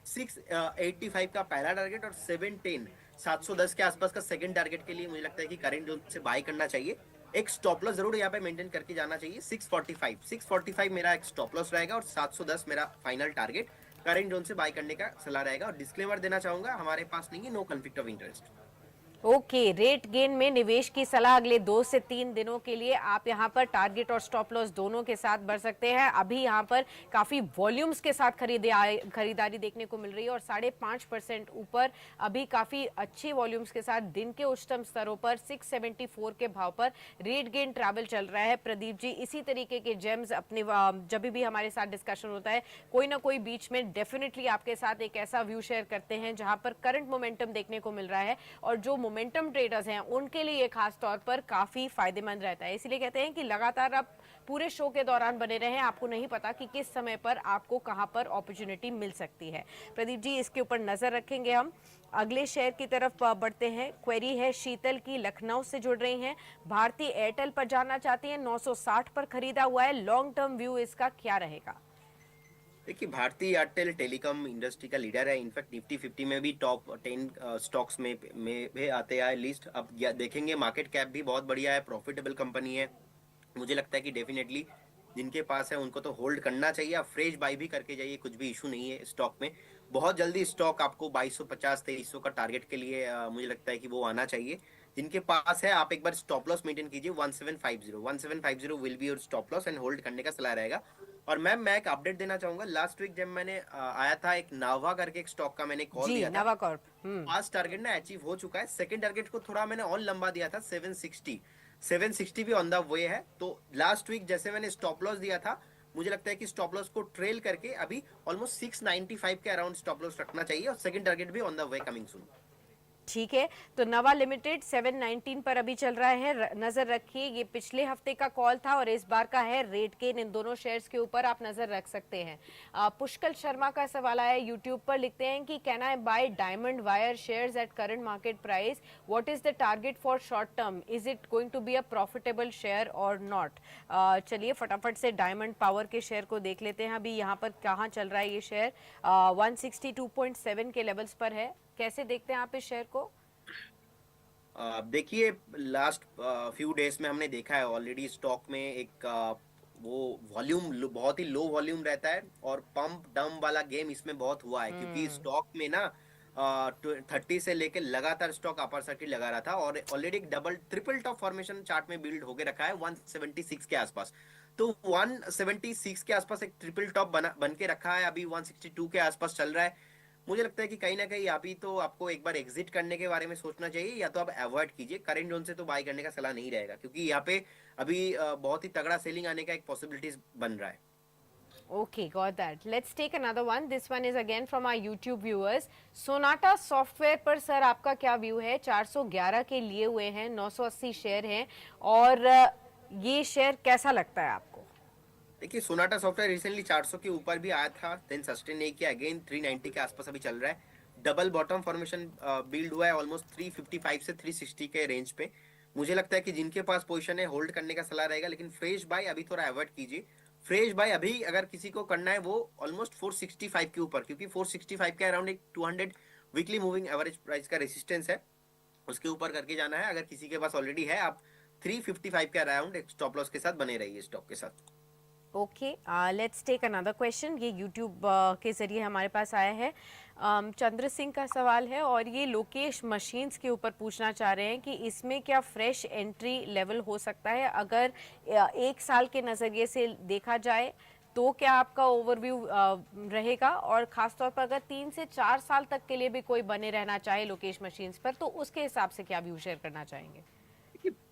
685 का पहला टारगेट और 710 के आसपास का सेकंड टारगेट के लिए मुझे लगता है कि करंट जोन से बाय करना चाहिए। एक स्टॉप लॉस जरूर यहाँ पे मेंटेन करके जाना चाहिए। 645 मेरा एक स्टॉप लॉस रहेगा और 710 मेरा फाइनल टारगेट करंट जोन से बाय करने का सलाह रहेगा। और डिस्क्लेमर देना चाहूंगा, हमारे पास नहीं है no conflict of interest. Okay, rate gain में निवेश की सलाह अगले 2 से 3 दिनों के लिए आप यहां पर टारगेट और स्टॉप लॉस दोनों के साथ बढ़ सकते हैं। अभी यहां पर काफी वॉल्यूम्स के साथ खरीदारी देखने को मिल रही है और 5.5% ऊपर अभी काफी अच्छे वॉल्यूम्स के साथ दिन के उच्चतम स्तरों पर 674 के भाव पर रेट गेन ट्रैवल चल रहा है। प्रदीप जी, इसी तरीके के जेम्स अपने जब भी हमारे साथ डिस्कशन होता है कोई ना कोई बीच में डेफिनेटली आपके साथ एक ऐसा व्यू शेयर करते हैं जहां पर करंट मोमेंटम देखने को मिल रहा है और जो मोमेंटम ट्रेडर्स हैं उनके लिए ये खास तौर पर काफी फायदेमंद रहता है। इसीलिए कहते हैं कि लगातार आप पूरे शो के दौरान बने रहें, आपको नहीं पता कि किस समय पर आपको कहां पर अपॉर्चुनिटी मिल सकती है। प्रदीप जी, इसके ऊपर नजर रखेंगे हम। अगले शेयर की तरफ बढ़ते हैं। क्वेरी है शीतल की, लखनऊ से जुड़ रही हैं। भारतीय एयरटेल पर जानना चाहती हैं, 960 पर खरीदा हुआ है, लॉन्ग टर्म व्यू इसका क्या रहेगा? देखिए, भारतीय एयरटेल टेलीकॉम इंडस्ट्री का लीडर है। इनफैक्ट निफ्टी 50 में भी टॉप 10 स्टॉक्स में भी आते हैं लिस्ट। अब देखेंगे मार्केट कैप भी बहुत बढ़िया है, प्रॉफिटेबल कंपनी है। मुझे लगता है कि डेफिनेटली जिनके पास है उनको तो होल्ड करना चाहिए। आप फ्रेश बाई भी करके जाइए, कुछ भी इशू नहीं है स्टॉक में। बहुत जल्दी स्टॉक आपको 2250 2300 का टारगेट के लिए मुझे लगता है कि वो आना चाहिए। जिनके पास है आप एक बार स्टॉप लॉस मेंटेन कीजिए 1750 will be your stop loss and hold करने का सलाह रहेगा। और मैम, मैं एक अपडेट देना चाहूंगा। लास्ट वीक जब मैंने आया था, एक नावा करके एक स्टॉक का मैंने कॉल जी, दिया था। नवा कॉर्प। फर्स्ट टारगेट ना अचीव हो चुका है। सेकंड टारगेट को थोड़ा मैंने और लंबा दिया था, 760 भी ऑन द वे है। तो लास्ट वीक जैसे मैंने स्टॉप लॉस दिया था, मुझे लगता है कि स्टॉप लॉस को ट्रेल करके अभी ऑलमोस्ट 695 के अराउंड स्टॉप लॉस रखना चाहिए और सेकंड टारगेट भी on the way coming soon. ठीक है, तो नवा लिमिटेड 719 पर अभी चल रहा है, नजर रखिए। ये पिछले हफ्ते का कॉल था और इस बार का है। रेट गेन इन दोनों शेयर्स के ऊपर आप नजर रख सकते हैं। पुष्कल शर्मा का सवाल आया यूट्यूब पर, लिखते हैं कि can I buy diamond wire shares at current market price? What is the target for short term? Is it going to be a profitable share और नॉट? चलिए फटाफट से डायमंड पावर के शेयर को देख लेते हैं। अभी यहाँ पर कहाँ चल रहा है ये शेयर? 162.7 के लेवल्स पर है। कैसे देखते हैं आप इस शेयर को? देखिए, लास्ट फ्यू डेज में हमने देखा है ऑलरेडी स्टॉक में एक वो वॉल्यूम बहुत ही लो वॉल्यूम रहता है और पंप डंप वाला गेम इसमें बहुत हुआ है। क्योंकि स्टॉक में ना 30 से लेके लगातार स्टॉक अपर सर्किट लगा रहा था और ऑलरेडी एक double triple top formation chart में बिल्ड होके रखा है 176 के आसपास। तो 176 के आसपास एक ट्रिपल टॉप बन के रखा है। अभी 162 के आसपास चल रहा है। मुझे लगता है कि कहीं ना कहीं अभी तो आपको एक बार एग्जिट करने के बारे में सोचना चाहिए, या तो आप अवॉइड कीजिए। करंट जोन से तो बाय करने का सलाह नहीं रहेगा, क्योंकि यहाँ पे अभी बहुत ही तगड़ा सेलिंग आने का एक पॉसिबिलिटीज बन रहा है। Okay, got that. Let's take another one. This one is again from our YouTube viewers. Sonata Software पर सर आपका क्या व्यू है? 411 के लिए हुए हैं, 980 शेयर हैं और ये शेयर कैसा लगता है आपको? देखिए, सोनाटा सॉफ्टवेयर रिसेंटली 400 के ऊपर भी आया था, देन सस्टेन नहीं किया, अगेन 390 के आसपास अभी चल रहा है। डबल बॉटम फॉर्मेशन बिल्ड हुआ है ऑलमोस्ट 355 से 360 के रेंज पे। मुझे लगता है कि जिनके पास पोजीशन है होल्ड करने का सलाह रहेगा, लेकिन फ्रेश बाय अभी थोड़ा अवॉइड कीजिए। फ्रेश बाय अभी अगर किसी को करना है वो ऑलमोस्ट 465 के ऊपर, क्योंकि 465 के अराउंड एक 200 वीकली मूविंग एवरेज प्राइस का रेसिस्टेंस है, उसके ऊपर करके जाना है। अगर किसी के पास ऑलरेडी है, आप 355 के अराउंड एक स्टॉप लॉस के साथ बने रहिए स्टॉक के साथ। Okay, let's take another question. ये यूट्यूब के जरिए हमारे पास आया है। चंद्र सिंह का सवाल है और ये लोकेश मशीन्स के ऊपर पूछना चाह रहे हैं कि इसमें क्या फ्रेश एंट्री लेवल हो सकता है? अगर 1 साल के नज़रिए से देखा जाए तो क्या आपका ओवरव्यू रहेगा? और खासतौर पर अगर 3 से 4 साल तक के लिए भी कोई बने रहना चाहे लोकेश मशीन्स पर, तो उसके हिसाब से क्या व्यू शेयर करना चाहेंगे?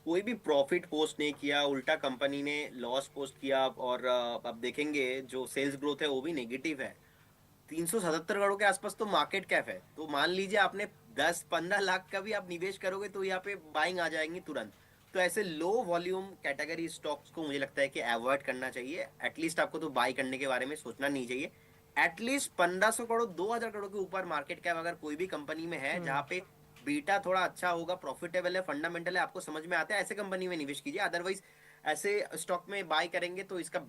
कोई भी प्रॉफिट पोस्ट नहीं किया, उल्टा कंपनी ने लॉस पोस्ट किया। और अब देखेंगे जो सेल्स ग्रोथ है वो भी नेगेटिव है। 377 करोड़ के आसपास तो मार्केट कैप है। तो मान लीजिए आपने 10-15 लाख का भी आप निवेश करोगे तो यहाँ पे बाइंग आ जाएंगी तुरंत। तो ऐसे लो वॉल्यूम कैटेगरी स्टॉक्स को मुझे लगता है कि अवॉइड करना चाहिए। एटलीस्ट आपको तो बाई करने के बारे में सोचना नहीं चाहिए। एटलीस्ट 1500 करोड़ 2000 करोड़ के ऊपर मार्केट कैप अगर कोई भी कंपनी में है जहाँ पे बीटा थोड़ा अच्छा होगा, प्रॉफिटेबल है, फंडामेंटल है, आपको समझ में आता है, ऐसे कंपनी में निवेश कीजिए। अदरवाइज ऐसे स्टॉक में बाय करेंगे तो इसका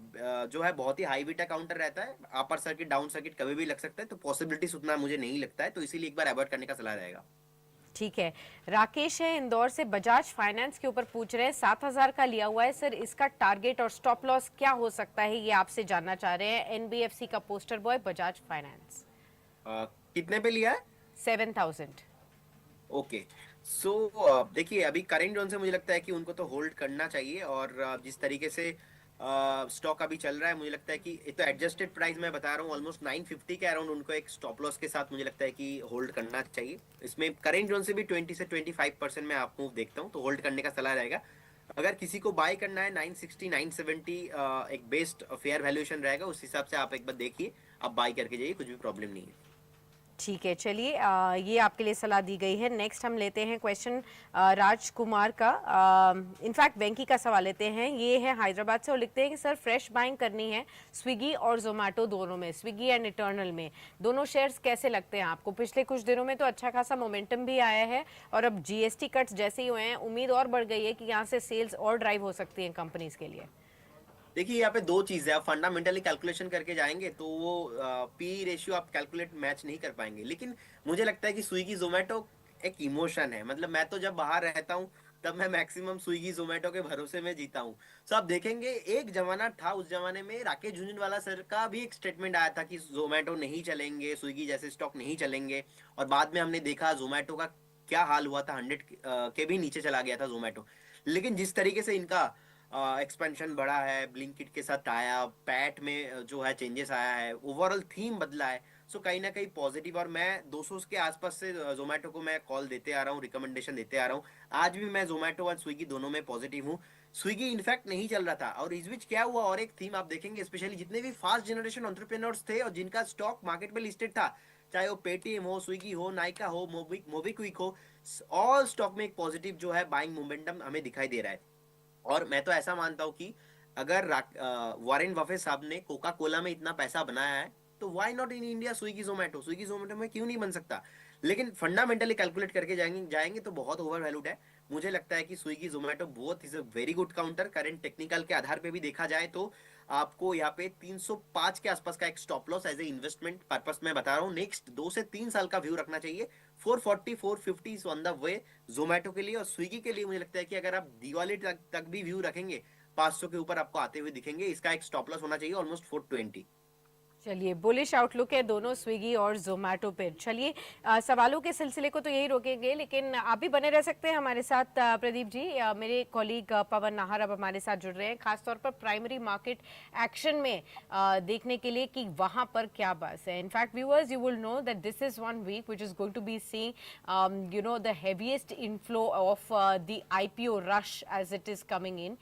जो है बहुत ही हाई बीटा काउंटर रहता है, अपर सर्किट डाउन सर्किट कभी भी लग सकता है, तो पॉसिबिलिटीज उतना मुझे नहीं लगता है, तो इसीलिए एक बार अवॉइड करने का सलाह रहेगा। ठीक है। राकेश है इंदौर से, बजाज फाइनेंस के ऊपर पूछ रहे हैं, 7,000 का लिया हुआ है सर, इसका टारगेट और स्टॉप लॉस क्या हो सकता है, ये आपसे जानना चाह रहे हैं। एनबीएफसी का पोस्टर बॉय, बजाज फाइनेंस। कितने पे लिया है? 7,000। ओके। सो देखिए अभी करेंट जोन से मुझे लगता है कि उनको तो होल्ड करना चाहिए, और जिस तरीके से स्टॉक अभी चल रहा है, मुझे लगता है कि ये तो एडजस्टेड प्राइस मैं बता रहा हूँ, ऑलमोस्ट 950 के अराउंड उनको एक स्टॉप लॉस के साथ मुझे लगता है कि होल्ड करना चाहिए। इसमें करेंट जोन से भी 20 से 25% में आप मूव देखता हूँ, तो होल्ड करने का सलाह रहेगा। अगर किसी को बाय करना है 960 970 एक बेस्ट फेयर वैल्यूएशन रहेगा, उस हिसाब से आप एक बार देखिए, आप बाय करके जाइए, कुछ भी प्रॉब्लम नहीं है। ठीक है, चलिए ये आपके लिए सलाह दी गई है। नेक्स्ट हम लेते हैं क्वेश्चन राजकुमार का। इनफैक्ट वेंकी का सवाल लेते हैं, ये है हैदराबाद से, और लिखते हैं कि सर फ्रेश बाइंग करनी है स्विगी और जोमेटो दोनों में, स्विगी एंड इटर्नल में, दोनों शेयर्स कैसे लगते हैं आपको? पिछले कुछ दिनों में तो अच्छा खासा मोमेंटम भी आया है, और अब जीएसटी कट्स जैसे ही हुए हैं, उम्मीद और बढ़ गई है कि यहाँ से सेल्स और ड्राइव हो सकती हैं कंपनीज के लिए। देखिए यहाँ पे दो चीजें, आप फंडामेंटली कैलकुलेशन करके जाएंगे तो वो पी रेशियो आप कैलकुलेट मैच नहीं कर पाएंगे, लेकिन मुझे लगता है कि स्विगी जोमेटो एक इमोशन है। मतलब मैं तो जब बाहर रहता हूँ तब मैं मैक्सिमम स्विगी जोमेटो के भरोसे में जीता हूँ। सो आप देखेंगे एक जमाना था, उस जमाने में राकेश झुनझुनवाला सर का भी एक स्टेटमेंट आया था कि जोमेटो नहीं चलेंगे, स्विगी जैसे स्टॉक नहीं चलेंगे, और बाद में हमने देखा जोमेटो का क्या हाल हुआ था, 100 के भी नीचे चला गया था जोमेटो। लेकिन जिस तरीके से इनका एक्सपेंशन बढ़ा है, ब्लिंकिट के साथ आया, पैट में जो है चेंजेस आया है, ओवरऑल थीम बदला है, सो कहीं ना कहीं पॉजिटिव। और मैं 200 के आसपास से जोमेटो को मैं कॉल देते आ रहा हूँ, रिकमेंडेशन देते आ रहा हूँ। आज भी मैं जोमेटो और स्विगी दोनों में पॉजिटिव हूँ। स्विगी इनफैक्ट नहीं चल रहा था, और इस बीच क्या हुआ, और एक थीम आप देखेंगे, स्पेशली जितने भी फास्ट जनरेशन एंटरप्रेन्योर्स थे और जिनका स्टॉक मार्केट में लिस्टेड था, चाहे वो पेटीएम हो, स्विगी हो, नाइका हो, मोबीक्विक हो, ऑल स्टॉक में एक पॉजिटिव जो है बाइंग मोमेंटम हमें दिखाई दे रहा है। और मैं तो ऐसा मानता हूं कि अगर वॉरेन बफे साहब ने कोका कोला में इतना पैसा बनाया है, तो why not in India Swiggy Zomato में क्यों नहीं बन सकता? लेकिन फंडामेंटली कैलकुलेट करके जाएंगे जाएंगे तो बहुत ओवर वैल्यूड है। मुझे लगता है कि Swiggy Zomato both is a very good counter. Current technical के आधार पे भी देखा जाए तो आपको यहाँ पे 305 के आसपास का एक stop loss as a investment purpose में बता रहा हूँ, नेक्स्ट 2 से 3 साल का व्यू रखना चाहिए। 440 450 is on the way Zomato के लिए। और स्विगी के लिए मुझे लगता है कि अगर आप दिवाली तक भी व्यू रखेंगे, 500 के ऊपर आपको आते हुए दिखेंगे। इसका एक स्टॉप लॉस होना चाहिए ऑलमोस्ट 420। चलिए, बुलिश आउटलुक है दोनों स्विगी और जोमेटो पे। चलिए सवालों के सिलसिले को तो यही रोकेंगे, लेकिन आप भी बने रह सकते हैं हमारे साथ प्रदीप जी। मेरे कॉलीग पवन नाहर अब हमारे साथ जुड़ रहे हैं, खासतौर पर प्राइमरी मार्केट एक्शन में देखने के लिए कि वहां पर क्या बस है। In fact viewers, you will know that this is one week which is going to be seeing you know the heaviest inflow of the IPO rush as it is coming in.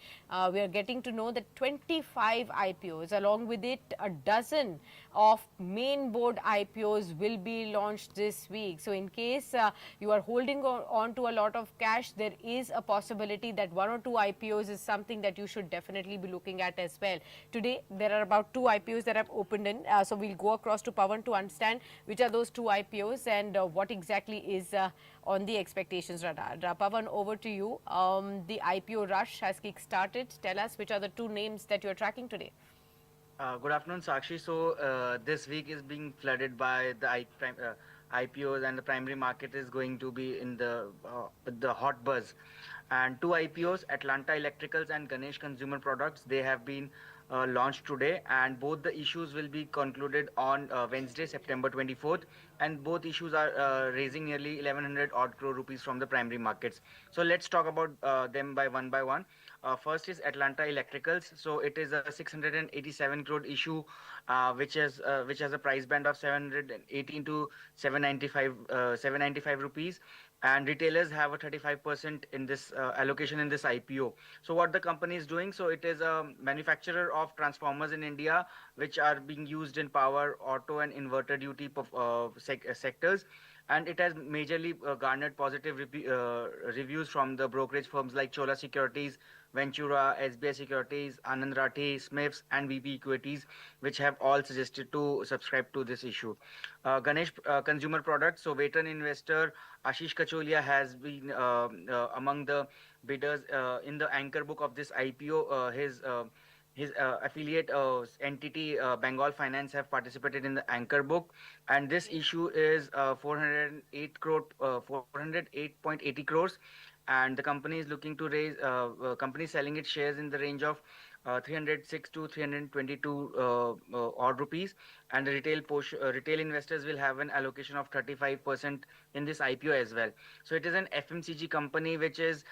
We are getting to know that 25 IPOs, along with it a dozen of main board IPOs will be launched this week. So in case you are holding on to a lot of cash, there is a possibility that 1 or 2 IPOs is something that you should definitely be looking at as well. Today there are about 2 IPOs that have opened in, so we'll go across to Pawan to understand which are those 2 IPOs and what exactly is on the expectations radar. Pawan, over to you. The IPO rush has kick-started. Tell us which are the 2 names that you are tracking today. Good afternoon, Sakshi. So this week is being flooded by the IPOs, and the primary market is going to be in the hot buzz. And 2 IPOs, Atlanta Electricals and Ganesh Consumer Products, they have been launched today, and both the issues will be concluded on Wednesday, September 24th. And both issues are raising nearly 1100 odd crore rupees from the primary markets. So let's talk about them by one. First is Atlanta Electricals. So it is a 687 crore issue, which has a price band of 718 to 795 rupees, and retailers have a 35% in this allocation in this IPO. So what the company is doing? So it is a manufacturer of transformers in India, which are being used in power, auto, and inverter duty sectors. And it has majorly garnered positive reviews from the brokerage firms like Chola Securities, Ventura, SBI Securities, Anand Rathi, Smiths, and VP Equities, which have all suggested to subscribe to this issue. Ganesh Consumer Products, so veteran investor Ashish Kacholia has been among the bidders in the anchor book of this IPO. His affiliate entity Bengal Finance have participated in the anchor book, and this issue is 408 crore, 408.80 crores, and the company is looking to raise. Company selling its shares in the range of 306 to 322 odd rupees, and the retail investors will have an allocation of 35% in this IPO as well. So it is an FMCG company which is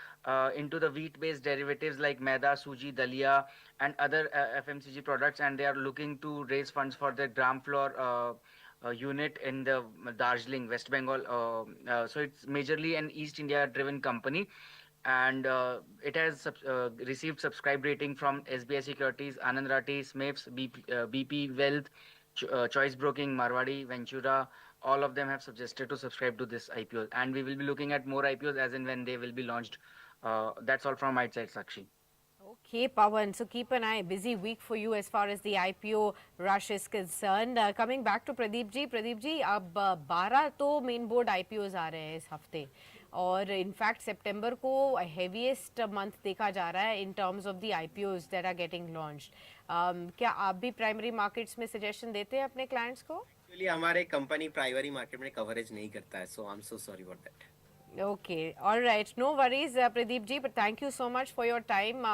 into the wheat-based derivatives like maida, suji, dalia, and other FMCG products, and they are looking to raise funds for their gram flour unit in the Darjeeling, West Bengal. So it's majorly an East India-driven company, and it has received subscribe rating from SBI Securities, Anand Rathi, Smiths, BP Wealth, Choice Broking, Marwadi, Ventura. All of them have suggested to subscribe to this IPO, and we will be looking at more IPOs as and when they will be launched. That's all from my side, Sakshi. Okay, Pawan. So keep an eye. Busy week for you as far as the IPO rush is concerned. Coming back to Pradeep ji, अब 12 तो main board IPOs आ रहे हैं इस हफ्ते, और in fact सितंबर को heaviest month देखा जा रहा है in terms of the IPOs that are getting launched. क्या आप भी प्राइमरी मार्केट्स में सजेशन देते हैं अपने क्लाइंट्स को? एक्चुअली हमारे कंपनी प्राइमरी मार्केट में कवरेज नहीं करता है, so I am so sorry for that. Okay, all right, no worries, Pradeep ji, but thank you so much for your time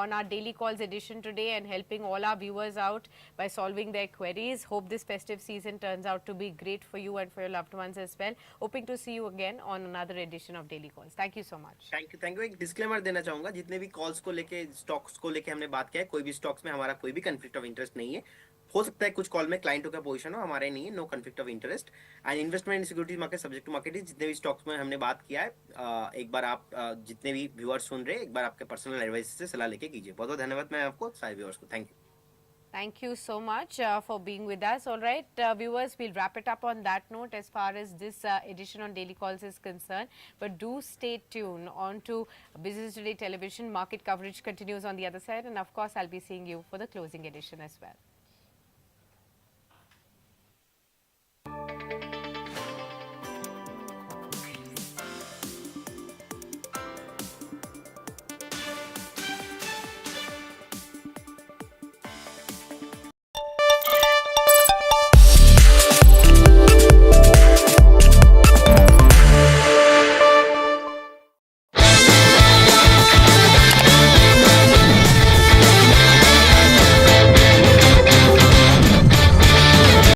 on our daily calls edition today and helping all our viewers out by solving their queries. Hope this festive season turns out to be great for you and for your loved ones as well. Hoping to see you again on another edition of Daily Calls. Thank you so much. Thank you. एक disclaimer देना चाहूंगा, जितने भी calls को लेके, stocks को लेके हमने बात किया है, कोई भी स्टॉक्स में हमारा कोई भी कंफ्लिक्ट ऑफ इंटरेस्ट नहीं है. हो सकता है कुछ कॉल में क्लाइंटों का पोजीशन हो, हमारे नहीं है. No conflict of interest and investment in securities market subject to market. जितने भी स्टॉक्स में हमने बात किया है, एक बार आप जितने भी व्यूअर्स सुन रहे हैं, एक बार आपके पर्सनल एडवाइस से सलाह लेके कीजिए. बहुत बहुत धन्यवाद मैं आपको सारे व्यूअर्स को. Thank you. Thank you so much for being with us. All right, viewers, we'll wrap it up on that note as far as this edition on Daily Calls is concerned. But do stay tuned on to Business Today Television. Market coverage continues on the other side. And of course, I'll be seeing you for the closing edition as well.